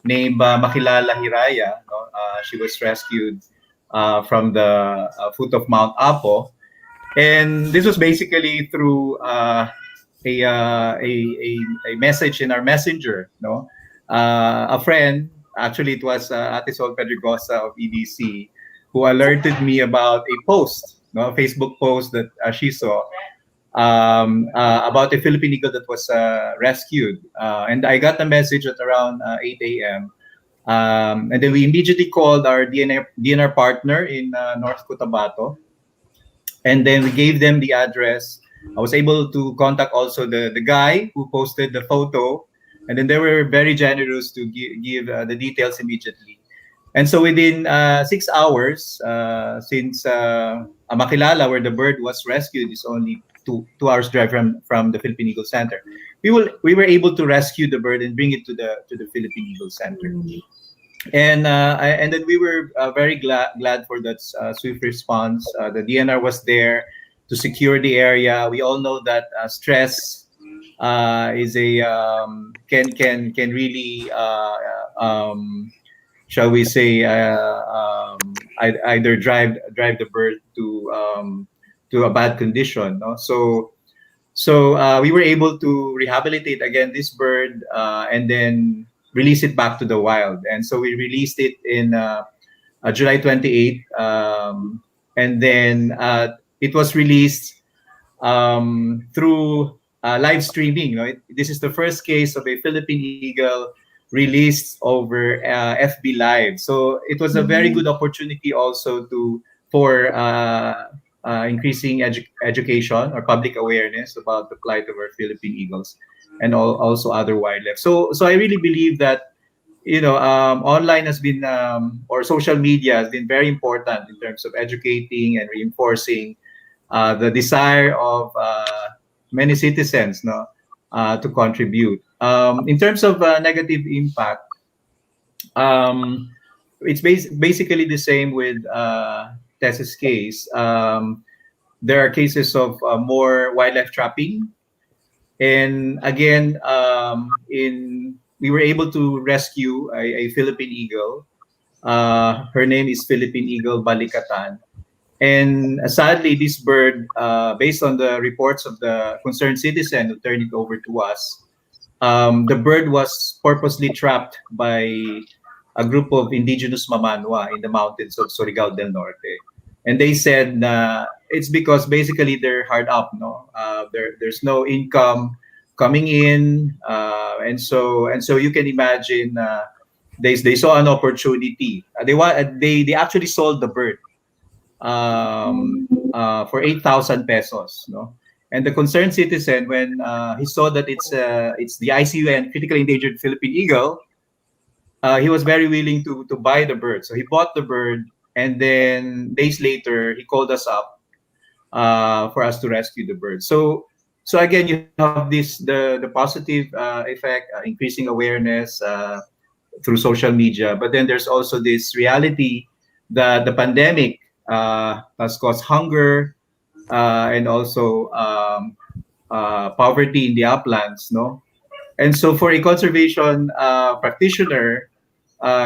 named Makilala Hiraya. No? She was rescued from the foot of Mount Apo. And this was basically through a message in our messenger, no? A friend, actually it was Ate Sol Pedregosa of EDC, who alerted me about a post, no, a Facebook post that she saw about a Philippine eagle that was rescued. And I got the message at around 8 a.m. And then we immediately called our DNR partner in North Cotabato, and then we gave them the address. I was able to contact also the guy who posted the photo, and then they were very generous to give the details immediately. And so within 6 hours, since Makilala, where the bird was rescued, is only two hours drive from the Philippine Eagle Center, we were able to rescue the bird and bring it to the Philippine Eagle Center. And then we were very glad for that swift response. The DNR was there to secure the area. We all know that stress is a can really shall we say either drive the bird to a bad condition. No? So we were able to rehabilitate again this bird and then release it back to the wild. And so we released it in July 28th. And then it was released through live streaming. You know, this is the first case of a Philippine eagle released over FB Live. So it was a very good opportunity also for increasing education or public awareness about the plight of our Philippine eagles and also other wildlife. So I really believe that, you know, online has been or social media has been very important in terms of educating and reinforcing the desire of many citizens, no, to contribute. In terms of negative impact, it's basically the same with Tess's case. There are cases of more wildlife trapping, and again, we were able to rescue a Philippine eagle. Her name is Philippine Eagle Balikatan. And sadly, this bird, based on the reports of the concerned citizen who turned it over to us, the bird was purposely trapped by a group of indigenous Mamanwa in the mountains of Surigao del Norte. And they said it's because basically they're hard up, no? There's no income coming in, and so you can imagine they saw an opportunity. They actually sold the bird for 8,000 pesos, no? And the concerned citizen, when he saw that it's the ICUN critically endangered Philippine eagle, he was very willing to buy the bird. So he bought the bird, and then days later he called us up for us to rescue the bird. So again, you have the positive effect, increasing awareness through social media. But then there's also this reality that the pandemic has caused hunger and also poverty in the uplands, no? And so for a conservation practitioner,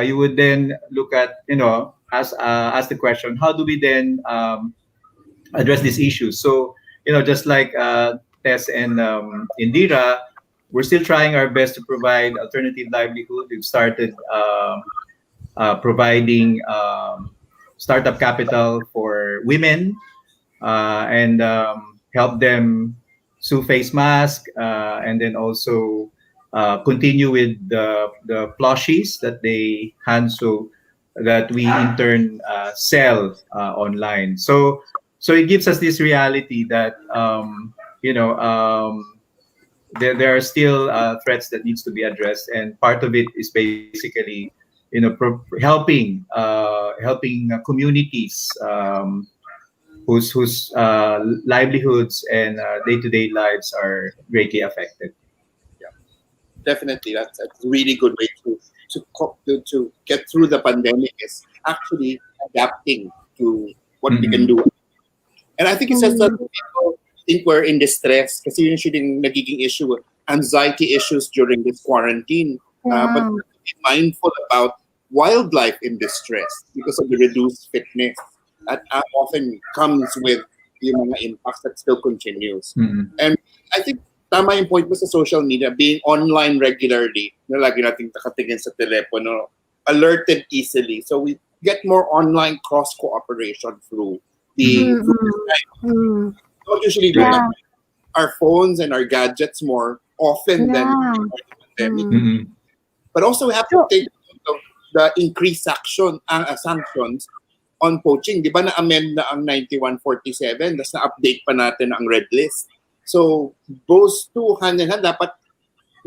you would then look at, you know, ask the question, how do we then address these issues? So, you know, just like Tess and Indira, we're still trying our best to provide alternative livelihood. We've started providing startup capital for women and help them sew face mask, and then also continue with the plushies that they hand sew that we in turn sell online. So it gives us this reality that you know, there are still threats that needs to be addressed, and part of it is basically, you know, helping communities whose livelihoods and day-to-day lives are greatly affected. Definitely, that's a really good way to get through the pandemic, is actually adapting to what we can do. And I think it's just that people think we're in distress kasi usually nagiging issue, anxiety issues during this quarantine. But be mindful about wildlife in distress because of the reduced fitness that often comes with yung mga impacts that still continues. Mhm. And I think tama yung point mo sa social media, being online regularly, na lagi nating nakatingin sa telepono, alerted easily. So we get more online cross-cooperation through the through this time. We don't usually look Yeah. at our phones and our gadgets more often than Yeah. before the pandemic. Mhm. But also we have to take note of the increased sanctions on poaching. Di ba na-amend na ang 9147, tapos na-update pa natin ang red list. So those two hand in hand, dapat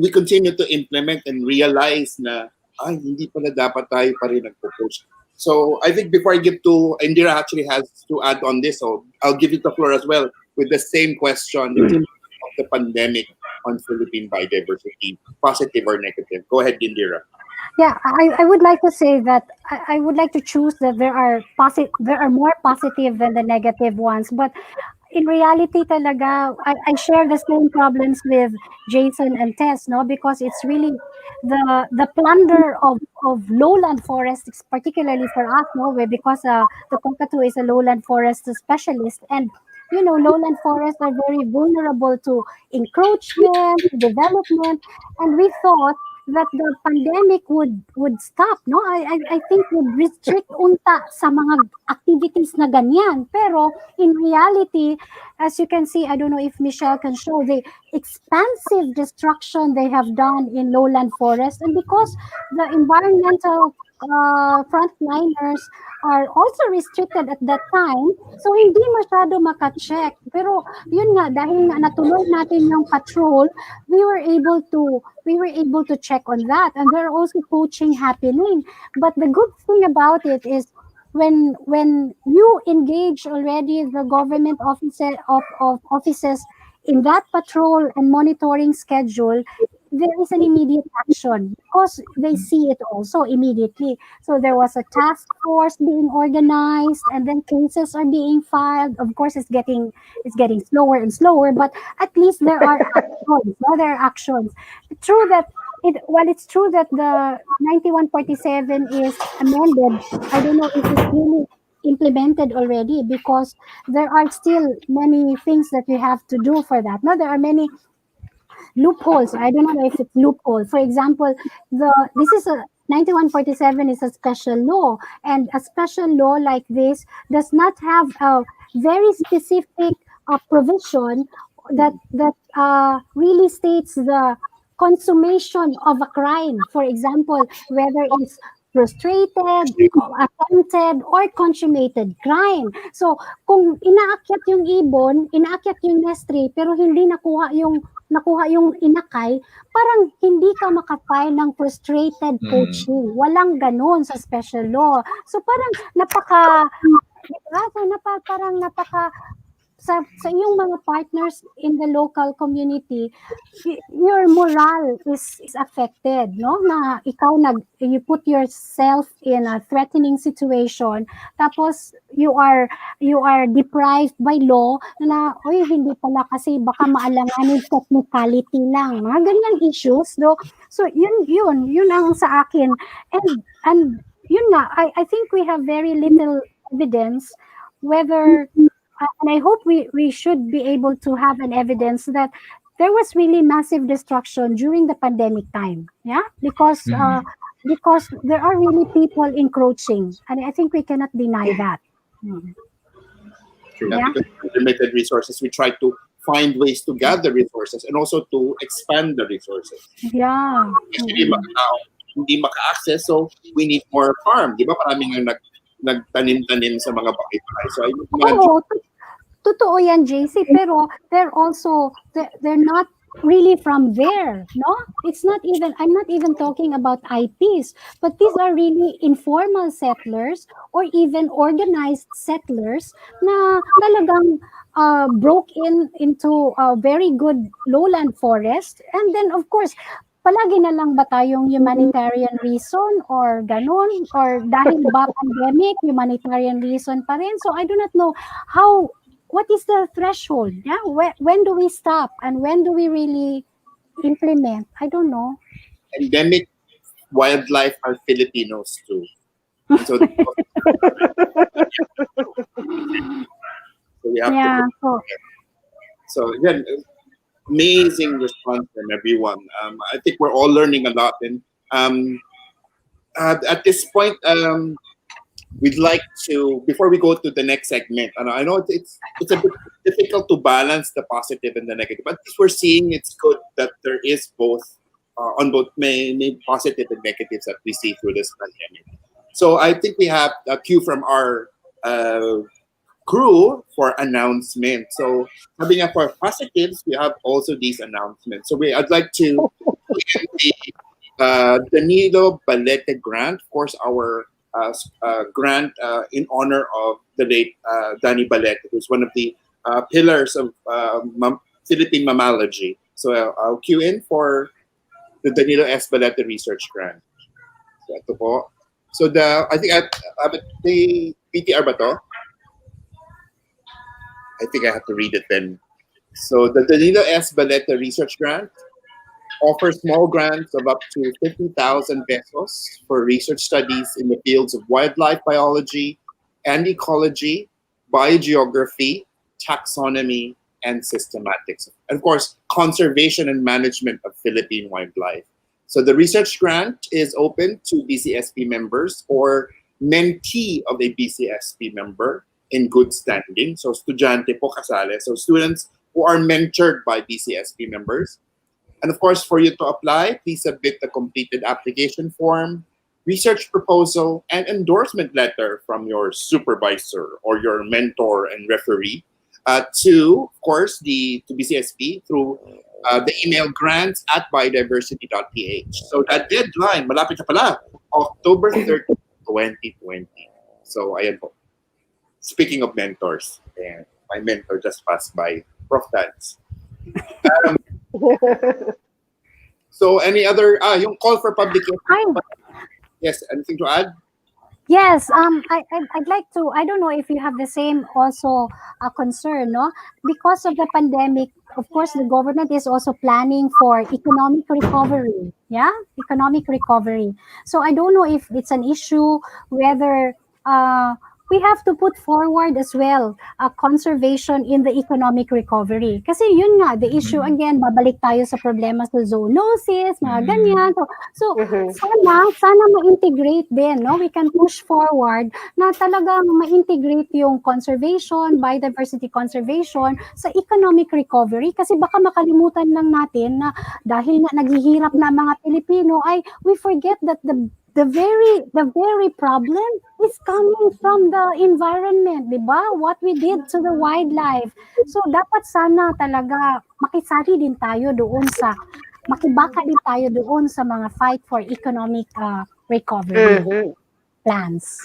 we continue to implement and realize na hindi pala dapat tayo pa rin nagpo-poach. So I think before I give to, Indira actually has to add on this, so I'll give you the floor as well with the same question, the impact of the pandemic on Philippine biodiversity, positive or negative. Go ahead, Indira. Yeah, I would like to say that I would like to choose that there are more positive than the negative ones. But in reality talaga, I share the same problems with Jason and Tess, no? Because it's really the plunder of lowland forests, particularly for us, no? Because the Cockatoo is a lowland forest specialist, and lowland forests are very vulnerable to encroachment, development, and we thought that the pandemic would stop, no? I think would restrict unta sa mga activities na ganyan. Pero in reality, as you can see, I don't know if Michelle can show the expansive destruction they have done in lowland forest, and because the environmental frontliners are also restricted at that time, so hindi masyado maka-check. Pero yun nga, dahil nga natuloy natin yung patrol, we were able to check on that, and there are also poaching happening. But the good thing about it is when you engage already the government offices in that patrol and monitoring schedule, there is an immediate action because they see it also immediately. So there was a task force being organized, and then cases are being filed. Of course, it's getting slower and slower, but at least there are actions. There are actions. True that while it's true that the 9147 is amended, I don't know if it's really implemented already because there are still many things that we have to do for that. Now there are many loopholes. I don't know if it's loophole. For example, this is a 9147 is a special law, and a special law like this does not have a very specific provision that really states the consummation of a crime. For example, whether it's frustrated, attempted, or consummated crime. So, kung inaakyat yung ibon, inaakyat yung nest tree, pero hindi nakuha yung inakay, parang hindi ka makafile ng frustrated poaching. Walang ganun sa special law. So parang parang sa iyong mga partners in the local community, your morale is affected, no? Na ikaw you put yourself in a threatening situation, tapos you are deprived by law na hindi pala kasi baka maalanganin technicality lang, mga ganyang issues, no? So yun ang sa akin, and yun nga, I think we have very little evidence whether, and I hope we should be able to have an evidence that there was really massive destruction during the pandemic time. Yeah, because there are really people encroaching, and I think we cannot deny that. True. Yeah. Because of limited resources, we try to find ways to gather resources and also to expand the resources. Yeah. Kasi hindi maka-access, so we need more farm. Di ba? Maraming nagtanim-tanim sa mga bahay-bahay. So, totoo yan, JC, pero they're not really from there, no? I'm not even talking about IPs, but these are really informal settlers or even organized settlers na talagang broke into a very good lowland forest, and then of course palagi na lang ba tayong humanitarian reason or ganun, or dahil ba pandemic, humanitarian reason pa rin? So I do not know what is the threshold? Yeah, when do we stop and when do we really implement? I don't know. Endemic wildlife are Filipinos too. So So we have Yeah. to. So again, amazing response from everyone. I think we're all learning a lot, and um, at this point, we'd like to, before we go to the next segment, and I know it's a bit difficult to balance the positive and the negative, but if we're seeing it's good that there is both on both many positive and negatives that we see through this pandemic. So I think we have a cue from our crew for announcement. So having up for positives, we have also these announcements. So I'd like to the Danilo Balete grant, of course, our grant in honor of the late Danny Balete, who's one of the pillars of Philippine mammalogy. So I'll cue in for the Danilo S. Balete Research Grant. So ito po. So I think the PTR ba to? I think I have to read it then. So the Danilo S. Balete Research Grant offers small grants of up to 50,000 pesos for research studies in the fields of wildlife biology and ecology, biogeography, taxonomy, and systematics. And of course, conservation and management of Philippine wildlife. So the research grant is open to BCSP members or mentee of a BCSP member in good standing. So estudyante po kasali. So students who are mentored by BCSP members. And of course, for you to apply, please submit the completed application form, research proposal, and endorsement letter from your supervisor or your mentor and referee to, of course, to BCSP through the email grants@biodiversity.ph. So that deadline, malapit na pala, October 30, 2020. So ayan po. Speaking of mentors, my mentor just passed by, Prof. Dance. So any other yung call for publication? Yes, anything to add? Yes, I'd like to, I don't know if you have the same also concern, no? Because of the pandemic, of course, the government is also planning for economic recovery, yeah? Economic recovery. So I don't know if it's an issue, whether we have to put forward as well conservation in the economic recovery. Kasi yun nga, the issue again, babalik tayo sa problema sa zoonosis, mga ganyan. So sana ma-integrate din, no? We can push forward na talagang ma-integrate yung conservation, biodiversity conservation sa economic recovery kasi baka makalimutan lang natin na dahil na naghihirap na mga Pilipino ay we forget that the very problem is coming from the environment, di ba? What we did to the wildlife. So dapat sana talaga makisali din tayo doon sa makibaka din tayo doon sa mga fight for economic recovery plans.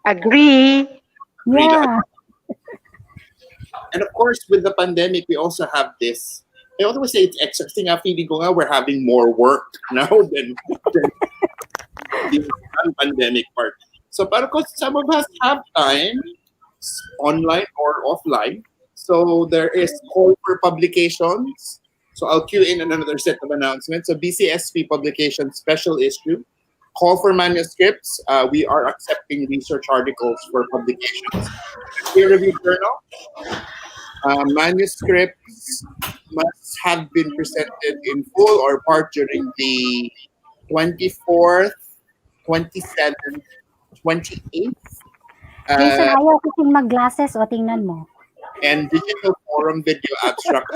Agree. Yeah. And of course, with the pandemic, we also have this. I always say it's exhausting. Feeling ko nga we're having more work now than the pandemic part. So, but of course, some of us have time, online or offline. So there is call for publications. So I'll cue in another set of announcements. So BCSP publication special issue. Call for manuscripts. We are accepting research articles for publications. Peer review journal. Manuscripts must have been presented in full or part during the 24th, 27th, 28th. Jason, ayaw kasing mag-glasses o tingnan mo. And digital forum video abstract.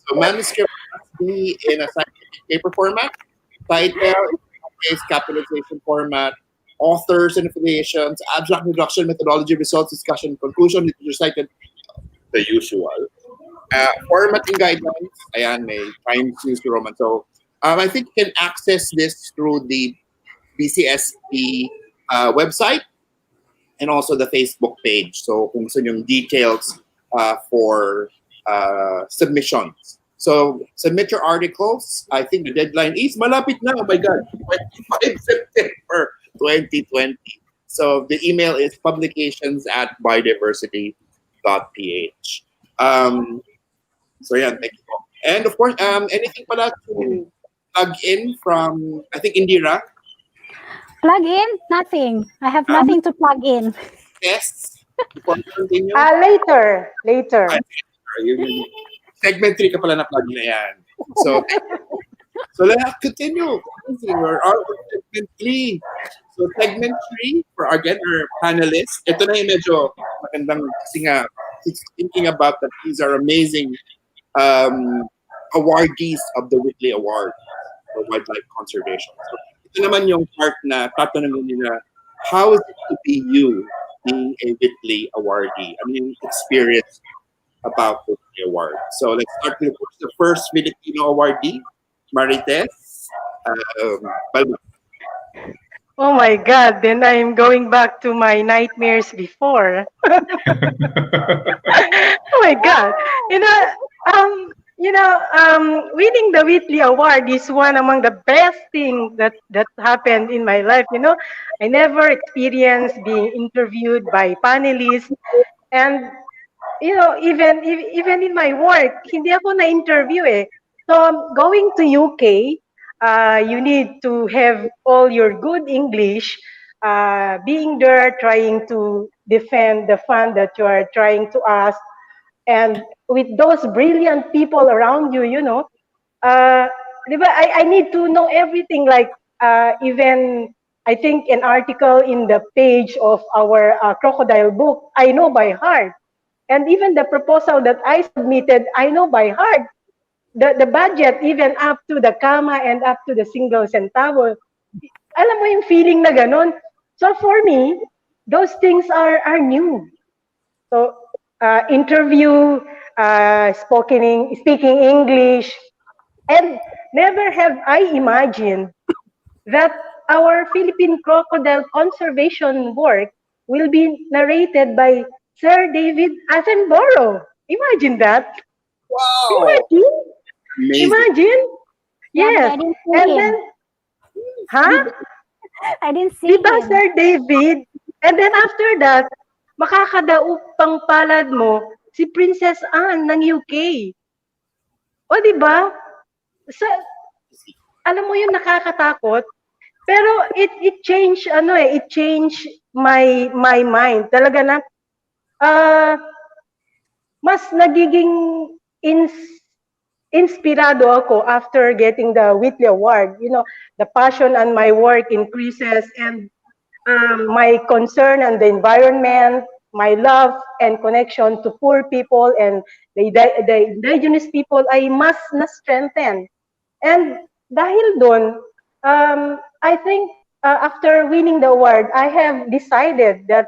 So manuscript must be in a scientific paper format, title, case capitalization format, authors and affiliations, abstract reduction, methodology, results, discussion, conclusion, literature cited, the usual. Formatting guidelines, ayan, may Times News Roman. So I think you can access this through the BCSP website and also the Facebook page. So kung saan yung details for submissions. So submit your articles. I think the deadline is malapit na. Oh my God, 25 September 2020. So the email is publications@biodiversity.ph. So yeah, thank you. And of course, anything pala to plug in from, I think, Indira? Plug in? Nothing. I have nothing to plug in. Yes. Before we continue, Later. segment 3 ka pala na plug na yan. So, let's continue. We're on segment 3. So, segment 3, for again, our panelists. Ito na yung medyo magandang kasi nga, thinking about that these are amazing awardees of the Whitley Awards for Wildlife Conservation. So, ito naman yung part na tatanungin nila, how is it to be you being a Whitley awardee? I mean, experience about the Whitley Award. So let's start with the first Filipino awardee, Marites. Balbas. Oh my God, then I'm going back to my nightmares before. Oh my God. Winning the Whitley Award is one among the best things that happened in my life. I never experienced being interviewed by panelists, and even in my work, hindi ako na-interview eh. So going to UK, you need to have all your good English. Being there, trying to defend the fund that you are trying to ask, and with those brilliant people around you, diba, I need to know everything. Like even I think an article in the page of our crocodile book, I know by heart. And even the proposal that I submitted, I know by heart. The budget, even up to the comma and up to the single centavo. Alam mo yung feeling na ganun? So for me, those things are new. So interview, speaking English, and never have I imagined that our Philippine crocodile conservation work will be narrated by Sir David Attenborough. Imagine that. Wow! Imagine. Amazing. Imagine. Yeah, Yes. but I didn't see And him. then, huh? I didn't see Diba, him. Sir David? And then after that, makakadaog pang palad mo si Princess Anne ng UK. O diba? Sa, alam mo yung nakakatakot, pero it changed it changed my mind. Talaga na mas nagiging inspirado ako after getting the Whitley Award. The passion and my work increases, and my concern and the environment, my love and connection to poor people and the indigenous people ay mas na-strengthen. And dahil doon, I think after winning the award, I have decided that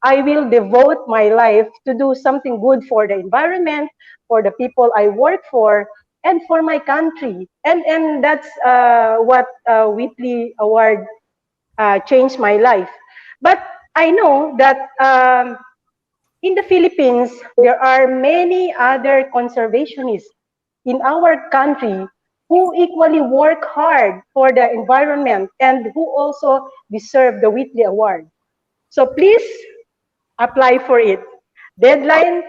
I will devote my life to do something good for the environment, for the people I work for, and for my country. And that's what Whitley Award changed my life. But I know that in the Philippines, there are many other conservationists in our country who equally work hard for the environment and who also deserve the Whitley Award. So please apply for it. Deadline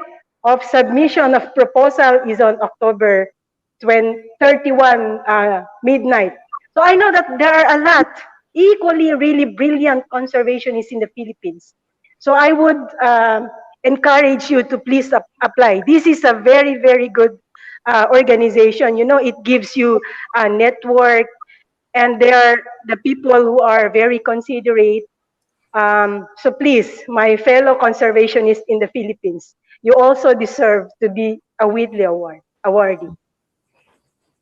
of submission of proposal is on October 31 midnight. So I know that there are a lot equally really brilliant conservationists in the Philippines. So I would encourage you to please apply. This is a very, very good organization. It gives you a network, and there are the people who are very considerate. So please, my fellow conservationists in the Philippines, you also deserve to be a Whitley awardee.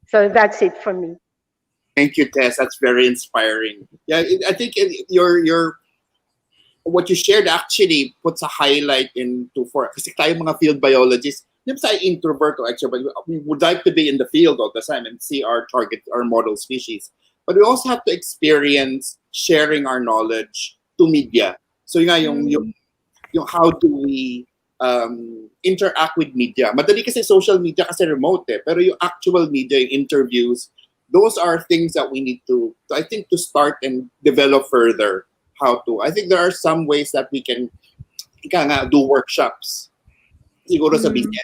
So that's it for me. Thank you, Tess. That's very inspiring. Yeah, I think your what you shared actually puts a highlight into for kasi tayo mga field biologists, yung sa introvert or extrovert, we would like to be in the field all the time and see our target, our model species. But we also have to experience sharing our knowledge to media. So yung how do we interact with media? Madali kasi social media kasi remote pero yung actual media, yung interviews, those are things that we need to, I think, to start and develop further. I think there are some ways that we can do workshops. Siguro sa business.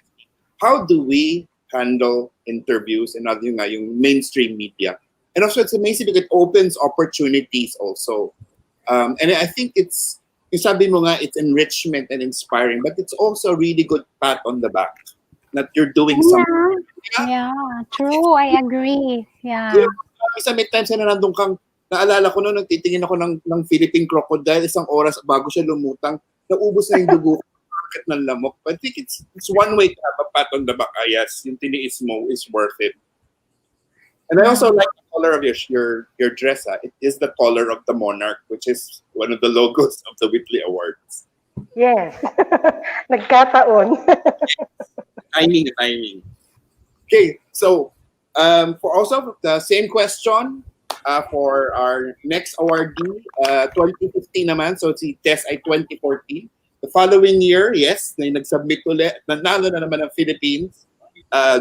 How do we handle interviews and other yung mainstream media? And also, it's amazing because it opens opportunities also. And I think it's yung sabi mo nga, it's enrichment and inspiring, but it's also a really good pat on the back that you're doing something. Yeah, true. I agree. Yeah. Isa may times na nandun kang, naalala ko noon, nagtitingin ako ng Philippine crocodile, isang oras bago siya lumutang, naubos na yung dugo ko, bakit ng lamok. But I think it's one way to have a pat on the back. Yes, yung tiniis mo is worth it. And I also like the color of your dress. It is the color of the monarch, which is one of the logos of the Whitley Awards. Yes. Nagkataon. Timing. Okay, so for also the same question for our next awardee, 2015 naman, so si Tess ay 2014. The following year, yes, na nag-submit ulit, nanalo na naman ang Philippines,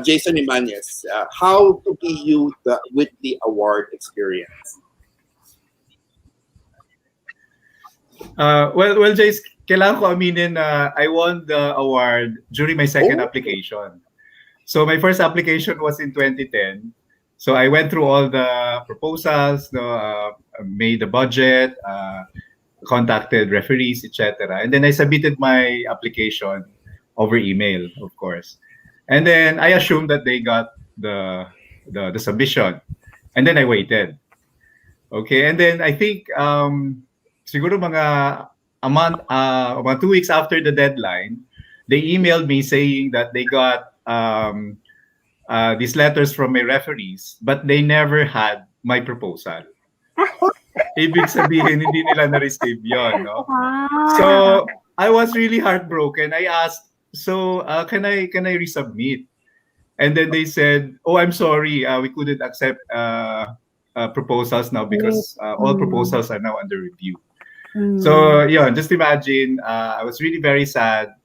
Jayson Ibanez. How to you the Whitley Award experience? Well, Jace, kailangan ko aminin na I won the award during my second application. So my first application was in 2010. So I went through all the proposals, made the budget, contacted referees, etc. And then I submitted my application over email, of course. And then I assumed that they got the submission. And then I waited. Okay, and then I think siguro mga a month, about 2 weeks after the deadline, they emailed me saying that they got these letters from my referees, but they never had my proposal. Ibig sabihin, hindi nila na-receive yun, no? So, I was really heartbroken. I asked, so, can I resubmit? And then they said, oh, I'm sorry, we couldn't accept proposals now because all proposals are now under review. So, yeah, just imagine, I was really very sad.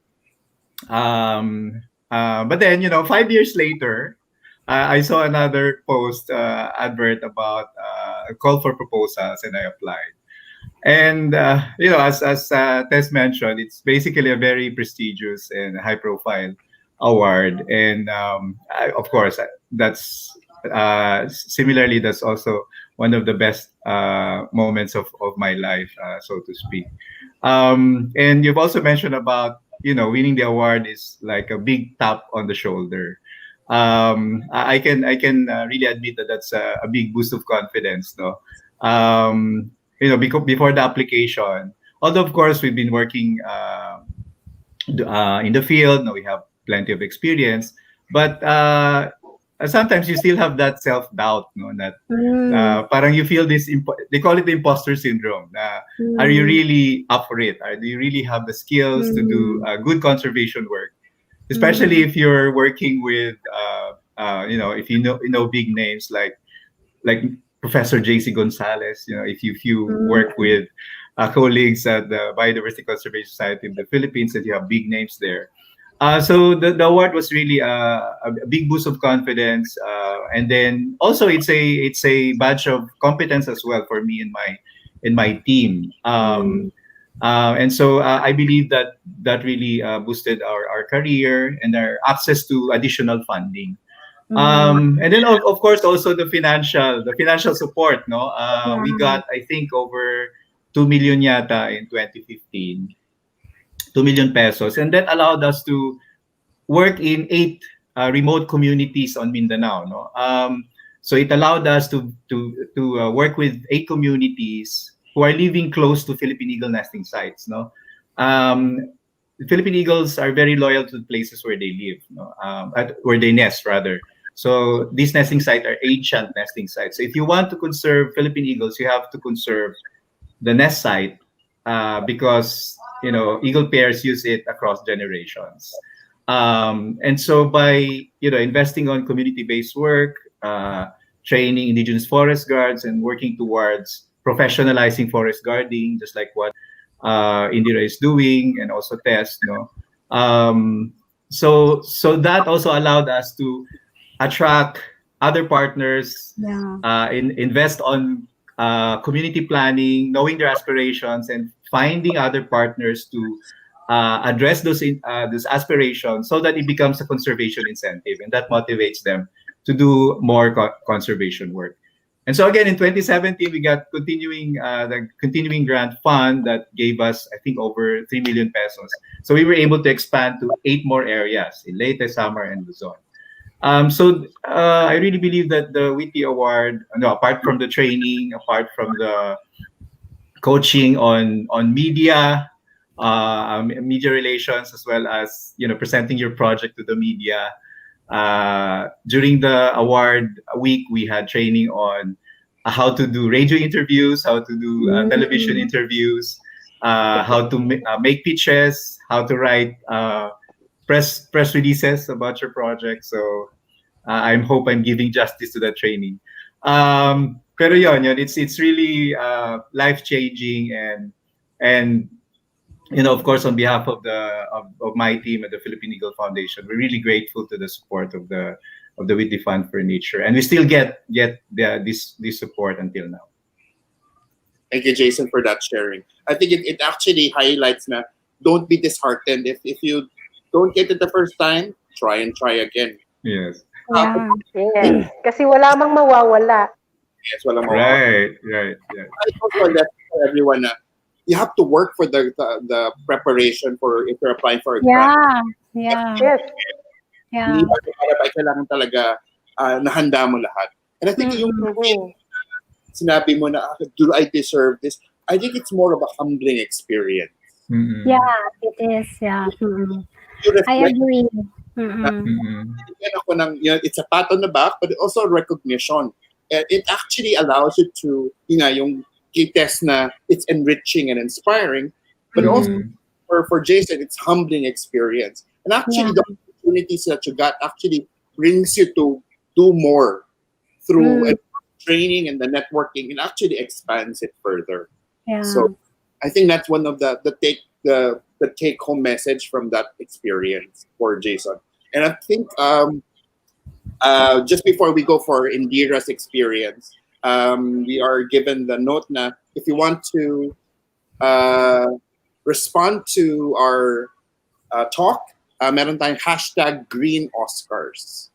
But then, 5 years later, I saw another post advert about a call for proposals, and I applied. And as Tess mentioned, it's basically a very prestigious and high-profile award. And of course, that's similarly that's also one of the best moments of my life, so to speak. And you've also mentioned about winning the award is like a big tap on the shoulder. I can really admit that that's a big boost of confidence, no. Before the application, although of course we've been working in the field, we have plenty of experience, but sometimes you still have that self-doubt, that parang you feel this, they call it the imposter syndrome. Are you really up for it? Do you really have the skills to do good conservation work? Especially if you're working with, if you know big names like Professor J.C. Gonzalez, if you work with colleagues at the Biodiversity Conservation Society in the Philippines, and you have big names there. So the award was really a big boost of confidence, and then also it's a badge of competence as well for me and my team. And so I believe that really boosted our career and our access to additional funding. And then of course also the financial support. We got, I think, over 2 million yata in 2015. 2 million pesos, and that allowed us to work in 8 remote communities on Mindanao. So it allowed us to work with 8 communities who are living close to Philippine Eagle nesting sites. The Philippine Eagles are very loyal to the places where they live, where they nest rather. So these nesting sites are ancient nesting sites. So if you want to conserve Philippine Eagles, you have to conserve the nest site because eagle pairs use it across generations. And so by investing on community-based work, training indigenous forest guards, and working towards professionalizing forest guarding, just like what Indira is doing, and also Tess, so that also allowed us to attract other partners, invest on community planning, knowing their aspirations, and finding other partners to address those aspirations, so that it becomes a conservation incentive, and that motivates them to do more conservation work. And so again, in 2017, we got the continuing grant fund that gave us, I think, over 3 million pesos. So we were able to expand to 8 more areas in Leyte, Samar, and Luzon. I really believe that the Whitley Award, no, apart from the training, apart from the coaching on media relations, as well as presenting your project to the media. During the award week, we had training on how to do radio interviews, how to do television interviews, how to make pitches, how to write press releases about your project. So I hope I'm giving justice to that training. Pero yun, it's really life changing, and of course, on behalf of my team at the Philippine Eagle Foundation, we're really grateful to the support of the Whitley Fund for Nature, and we still get this support until now. Thank you, Jayson, for that sharing. I think it actually highlights na don't be disheartened if you don't get it the first time. Try and try again. Yes. Yeah. Yes. Kasi wala mang mawawala. Yes, walang Right. I also left for everyone na you have to work for the preparation for if you're applying for a grant. Yeah. Yes. Yeah. Hindi ba kailangan talaga nahanda mo lahat. And I think yung sinabi mo na, do I deserve this? I think it's more of a humbling experience. Mm-hmm. Yeah, it is. Yeah. I agree. It's a pat on the back, but also recognition. And it actually allows you to, yung test na it's enriching and inspiring, but also for Jayson, it's humbling experience. And actually, the opportunities that you got actually brings you to do more through training and the networking, and actually expands it further. Yeah. So I think that's one of the take home message from that experience for Jayson. And I think just before we go for Indira's experience, we are given the note na if you want to respond to our talk, meron tayong #GreenOscars.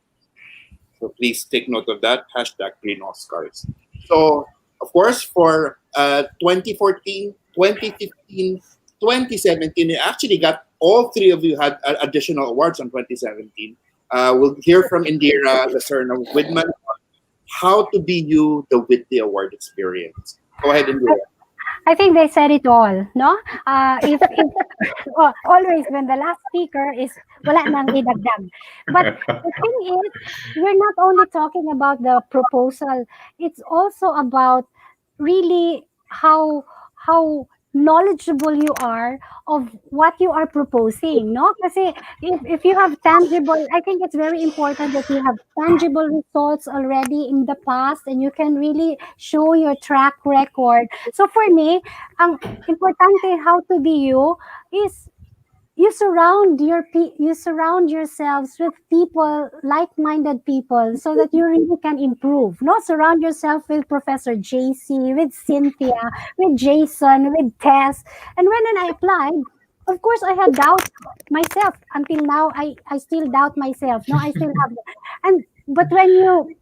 So please take note of that, #GreenOscars. So, of course, for 2014, 2015, 2017, you actually got all three of you had additional awards on 2017. We'll hear from Indira, Lacera-Widmann, how to be you, the Whitley Award experience. Go ahead, Indira. I think they said it all, no? Always when the last speaker is wala nang idagdag. But the thing is, we're not only talking about the proposal, it's also about really how knowledgeable you are of what you are proposing, no? Kasi if you have tangible, I think it's very important that you have tangible results already in the past and you can really show your track record. So for me, ang importante how to be you is you surround yourselves with people, like-minded people, so that you really can improve. No, surround yourself with Professor JC, with Cynthia, with Jayson, with Tess. And when I applied, of course, I had doubt myself. Until now, I still doubt myself. No, I still have, but the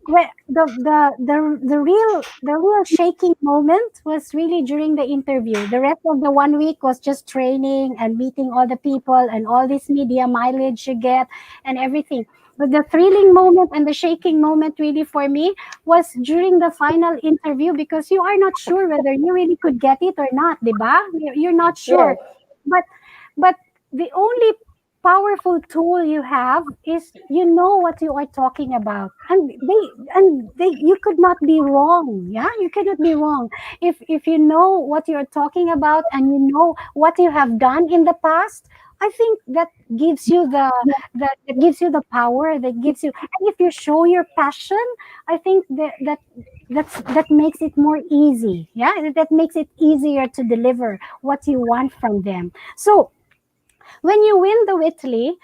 real shaking moment was really during the interview. The rest of the 1 week was just training and meeting all the people and all this media mileage you get and everything. But the thrilling moment and the shaking moment really for me was during the final interview, because you are not sure whether you really could get it or not, diba? You're not sure. Yes. But the only powerful tool you have is you know what you are talking about, and you could not be wrong. Yeah, you cannot be wrong if you know what you're talking about and you know what you have done in the past. I think that gives you the power, that gives you, and if you show your passion, I think that makes it more easy. Yeah, that makes it easier to deliver what you want from them. So when you win the Whitley,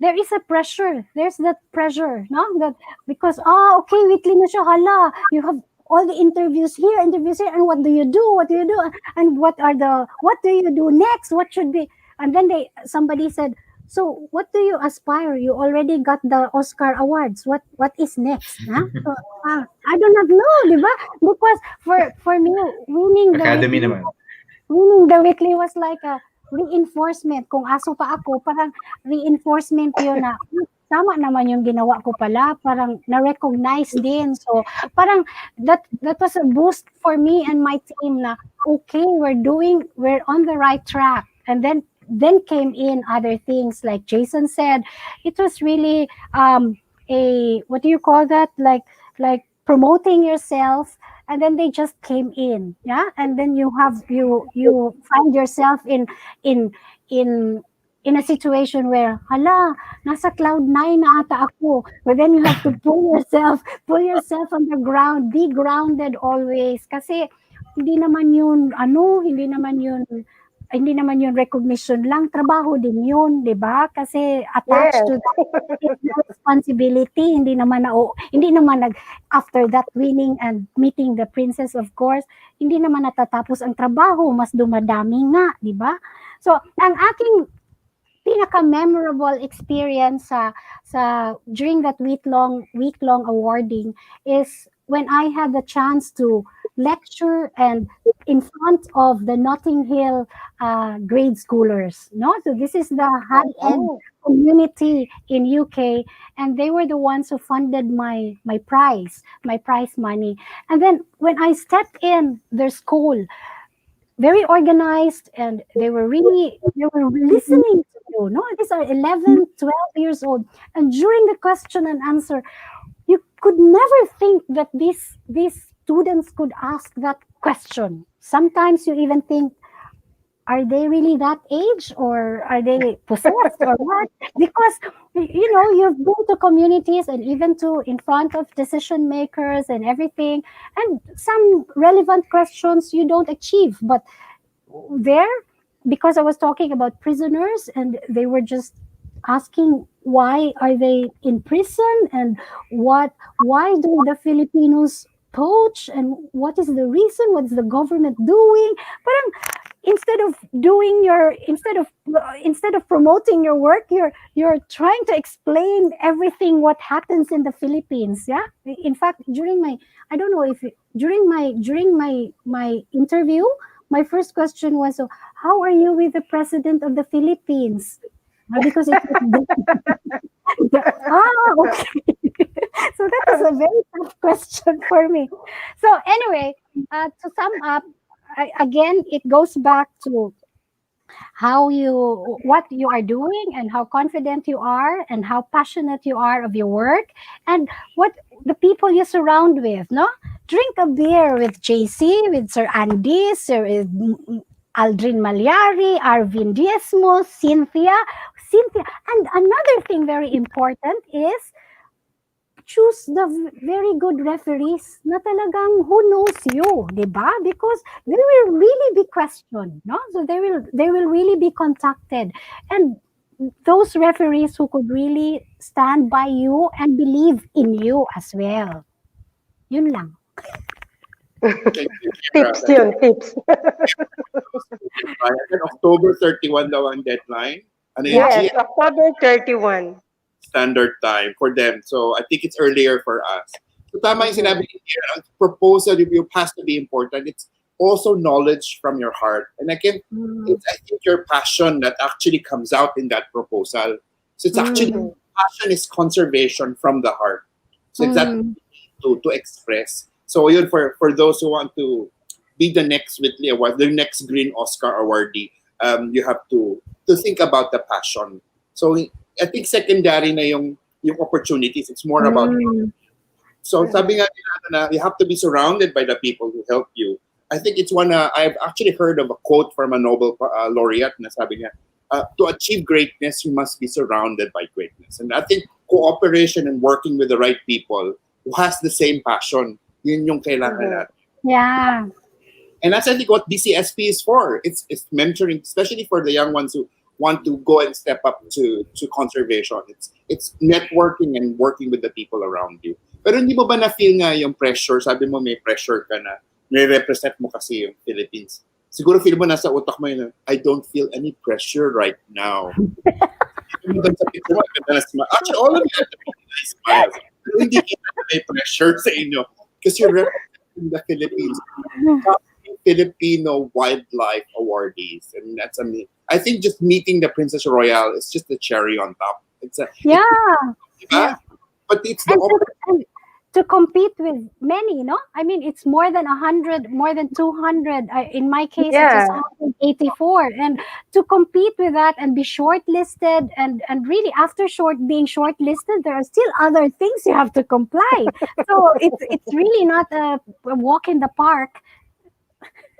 there is a pressure. There's that pressure, no? That because okay, Whitley na siya, hala, you have all the interviews here, and what do you do? What do you do? And what do you do next? What should be? And then somebody said, so what do you aspire? You already got the Oscar awards. What is next? Huh? So, I do not know, di ba? Because for me, winning the Academy weekly, naman. was like a reinforcement. Kung aso pa ako, parang reinforcement yun na, tama naman yung ginawa ko pala, parang na-recognize din. So, parang that was a boost for me and my team na, okay, we're on the right track. And then came in other things like Jayson said. It was really a, what do you call that, like promoting yourself, and then they just came in, yeah, and then you find yourself in in in a situation where, hala, nasa cloud nine na ata ako, but then you have to pull yourself on the ground, be grounded always, kasi hindi naman yun recognition lang, trabaho din yun, 'di ba? Kasi attached Yes. to that is the responsibility, hindi naman after that winning and meeting the princess, of course, hindi naman natatapos ang trabaho, mas dumadami nga, 'di ba? So, ang aking pinaka-memorable experience sa during that week-long awarding is when I had the chance to lecture and in front of the Notting Hill grade schoolers. No, so this is the high-end Oh, community in UK, and they were the ones who funded my prize money. And then when I stepped in their school, very organized, and they were listening to you. No, these are 11, 12 years old, and during the question and answer, you could never think that these students could ask that question. Sometimes you even think, are they really that age, or are they possessed, or what? Because you've been to communities and even to in front of decision makers and everything, and some relevant questions you don't achieve, but there, because I was talking about prisoners, and they were just asking, why are they in prison, and why do the Filipinos poach, and what is the reason, what's the government doing. Parang instead of promoting your work, you're trying to explain everything what happens in the Philippines. Yeah, in fact, I don't know if during my interview, my first question was, so how are you with the president of the Philippines? Because it was okay. So that is a very tough question for me. So anyway, to sum up, again, it goes back to what you are doing, and how confident you are, and how passionate you are of your work, and what the people you surround with. No, drink a beer with JC, with Sir Andy, Sir Aldrin Malyari, Arvin Diezmo, Cynthia. And another thing very important is choose the very good referees na talagang who knows you, di ba? Because they will really be questioned, no? So they will really be contacted, and those referees who could really stand by you and believe in you as well. Yun lang. Thank you, tips Indira. yun, tips. And October 31 daw ang deadline. Ano yung Yes, October 31. standard time for them. So I think it's earlier for us. So tama yung sinabi ni Indira, ang proposal review has to be important. It's also knowledge from your heart. And again, it's, I think, your passion that actually comes out in that proposal. So it's actually, passion is conservation from the heart. So it's that to express. So yun, for those who want to be the next Whitley Award, the next Green Oscar awardee, you have to think about the passion. So I think secondary na yung opportunities. It's more about, so sabi nga nila na you have to be surrounded by the people who help you. I think it's one, I've actually heard of a quote from a Nobel laureate na sabi niya, to achieve greatness, you must be surrounded by greatness. And I think cooperation and working with the right people who has the same passion, yun yung kailangan natin. Yeah. And that's, I think, what DCSP is for. It's mentoring, especially for the young ones who want to go and step up to conservation. It's networking and working with the people around you. Pero hindi mo ba na-feel nga yung pressure? Sabi mo may pressure ka na, nire-represent mo kasi yung Philippines. Siguro feel mo nasa utak mo yun, I don't feel any pressure right now. Actually, all of you have nice smiles. Pero hindi kita na may pressure sa inyo. because you're representing the Philippines. Filipino wildlife awardees, and that's amazing. I think just meeting the Princess Royal is just the cherry on top. It's a Yeah. yeah. But it's the And to compete with many, I mean, it's more than 100, more than 200. In my case, it was Yeah. 184. And to compete with that and be shortlisted, and really after being shortlisted, there are still other things you have to comply. So it's really not a walk in the park.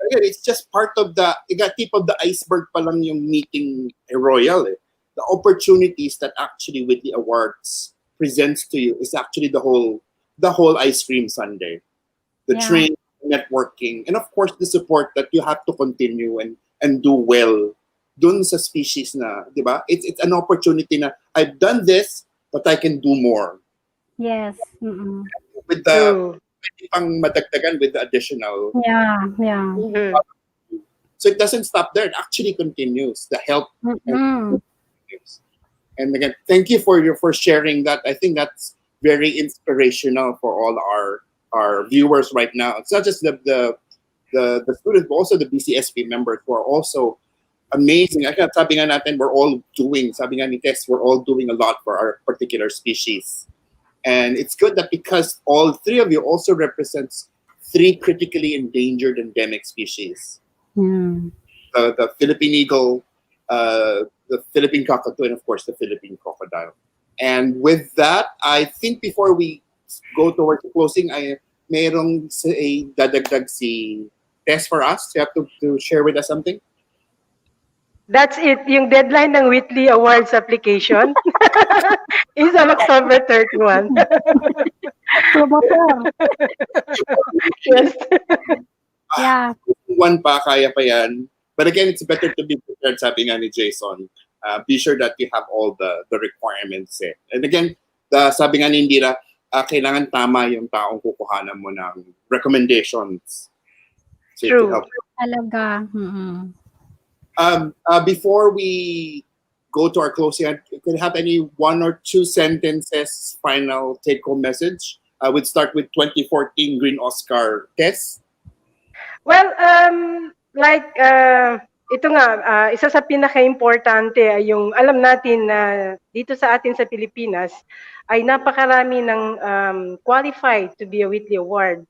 again, it's just part of the tip of the iceberg pa lang yung meeting a royal. The opportunities that actually Whitley Awards presents to you is actually the whole ice cream sundae, the Yeah. training, networking, and of course the support that you have to continue and do well dun sa species na, di ba? It's an opportunity na I've done this, but I can do more. Yes. Mm-mm. With the True. pang madagdagan with the additional. Yeah. Yeah. Mhm. So it doesn't stop there. It actually continues. The help Mm-mm. continues. And again, thank you for sharing that. I think that's very inspirational for all our viewers right now. It's not just the students, but also the BCSP members who are also amazing. Sabi nga natin, sabi nga ni Tess, we're all doing a lot for our particular species. And it's good that because all three of you also represents 3 critically endangered endemic species. Mm. The Philippine eagle, the Philippine cockatoo, and of course the Philippine crocodile. And with that, I think before we go towards the closing, merong dadagdag si Tess for us. You have to share with us something. That's it. Yung deadline ng Whitley Awards application is on October 31. Promoter. Yes. Yeah. One pa, kaya pa yan. But again, it's better to be prepared, sabi nga ni Jayson. Be sure that you have all the requirements set. And again, sabi nga ni Indira, kailangan tama yung taong kukuhanan mo ng recommendations. So True. to help. Talaga. Mm-mm. Before we go to our closing, could you have any 1 or 2 sentences final take-home message? We'd start with 2014 Green Oscar Tess. Well, ito nga, isa sa pinaka-importante ay yung alam natin na dito sa atin sa Pilipinas ay napakarami ng qualified to be a Whitley Award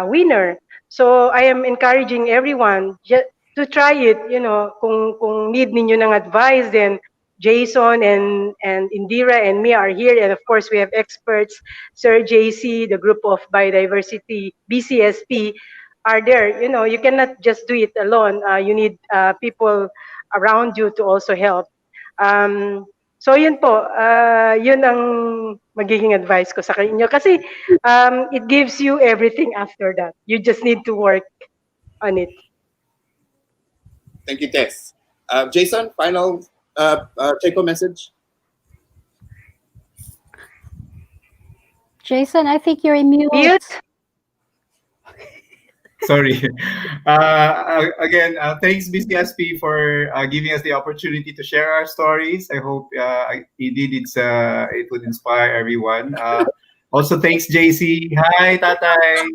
winner. So I am encouraging everyone to try it. Kung need ninyo ng advice, then Jayson and Indira and me are here, and of course we have experts, Sir JC, the group of Biodiversity BCSP are there. You cannot just do it alone. You need people around you to also help. So yun po, yun ang magiging advice ko sa inyo kasi it gives you everything after that. You just need to work on it. Thank you, Tess. Jayson, final take-home message? Jayson, I think you're in mute. Mute. Sorry. Again, thanks BCSP for giving us the opportunity to share our stories. I hope indeed it would inspire everyone. Also, thanks JC. Hi, Tatay.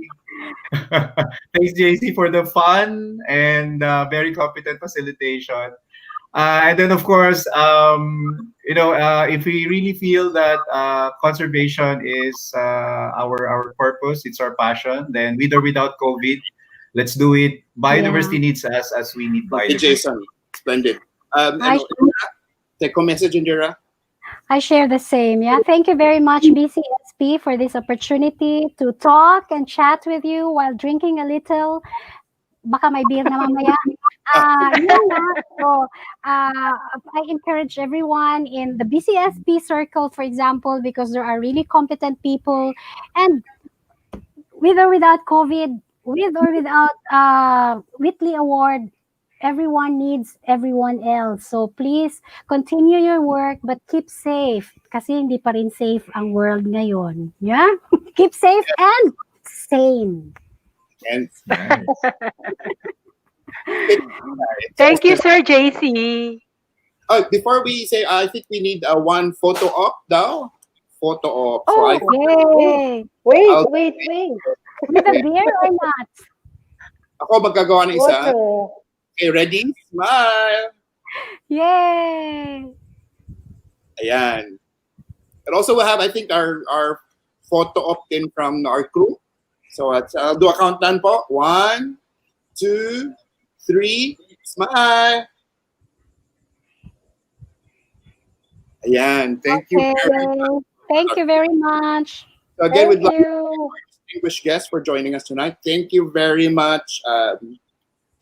Thanks JC for the fun and very competent facilitation. And then, of course, if we really feel that conservation is our purpose, it's our passion, then with or without COVID, let's do it. Biodiversity needs us as we need Okay, biodiversity. Jayson, splendid. Take-home message, Indira? I share the same. Yeah. Thank you very much, BCSP, for this opportunity to talk and chat with you while drinking a little. Baka may beer na mamaya. So, I encourage everyone in the BCSP circle, for example, because there are really competent people, and with or without COVID, with or without Whitley Award, everyone needs everyone else. So please continue your work, but keep safe. Kasi hindi pa rin safe ang world ngayon. Yeah? Keep safe and sane. And Thank you, Sir JC. before we say, I think we need one photo op now photo op. So Oh, I Yay! wait, I'll- wait, wait. With a beer or not? ako magagawa ng isa. Photo. Okay, ready? Smile! Yay! Ayan. And also we'll have, I think, our photo opt-in from our crew. So I'll do a countdown po. 1, 2, 3, smile! Ayan. Thank you very much. Okay. Thank you very much. So again, Thank we'd like you. distinguished guests for joining us tonight. Thank you very much,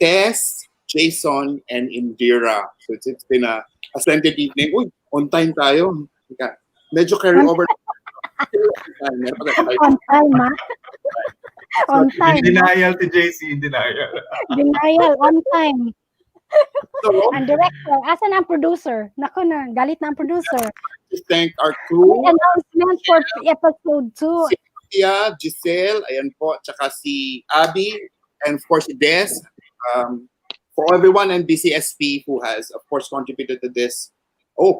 Tess, Jayson, and Indira. So it's been a splendid evening. Uy, on time tayo. Teka, medyo carry over. On time, ha? On In time. denial to JC, in denial. Denial, on time. So, Ang director, asan ang producer? Naku na, galit na ang producer. to thank our crew, Announcement for episode 2. si Tia, Giselle, ayan po, tsaka si Abby, and of course si Des, for everyone and BCSP who has, of course, contributed to this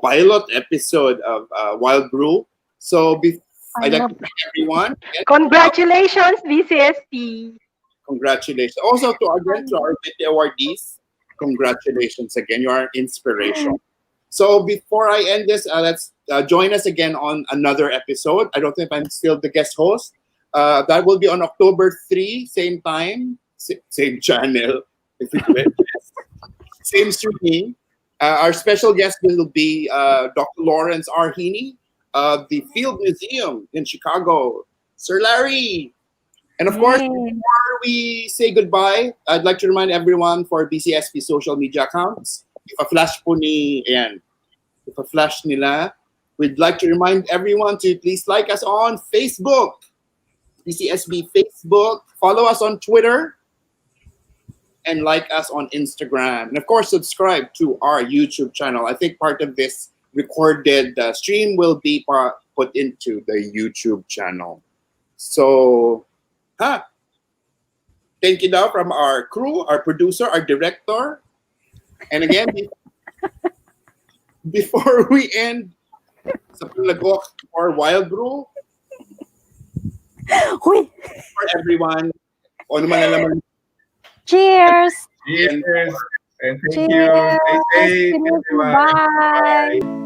pilot episode of Wild Brew. So I'd like to thank everyone. Again, Congratulations, BCSP. congratulations. Also to our Whitley awardees, congratulations again. You are inspiration. So before I end this, let's join us again on another episode. I don't know if I'm still the guest host. That will be on October 3, same time, same channel, if you will. Same streaming. Our special guest will be Dr. Lawrence R. Heaney of the Field Museum in Chicago. Sir Larry. And of course, before we say goodbye, I'd like to remind everyone for BCSP social media accounts. If a flash po if a flash nila, we'd like to remind everyone to please like us on Facebook. BCSB Facebook. Follow us on Twitter. And like us on Instagram. And of course, subscribe to our YouTube channel. I think part of this recorded stream will be put into the YouTube channel. So, thank you now from our crew, our producer, our director. And again, before we end sa Palagok or Wild Brew, Huy! for everyone, o naman alaman, Cheers! Cheers. And thank you. Cheers! Stay safe, Thank you. everyone. Bye! Bye.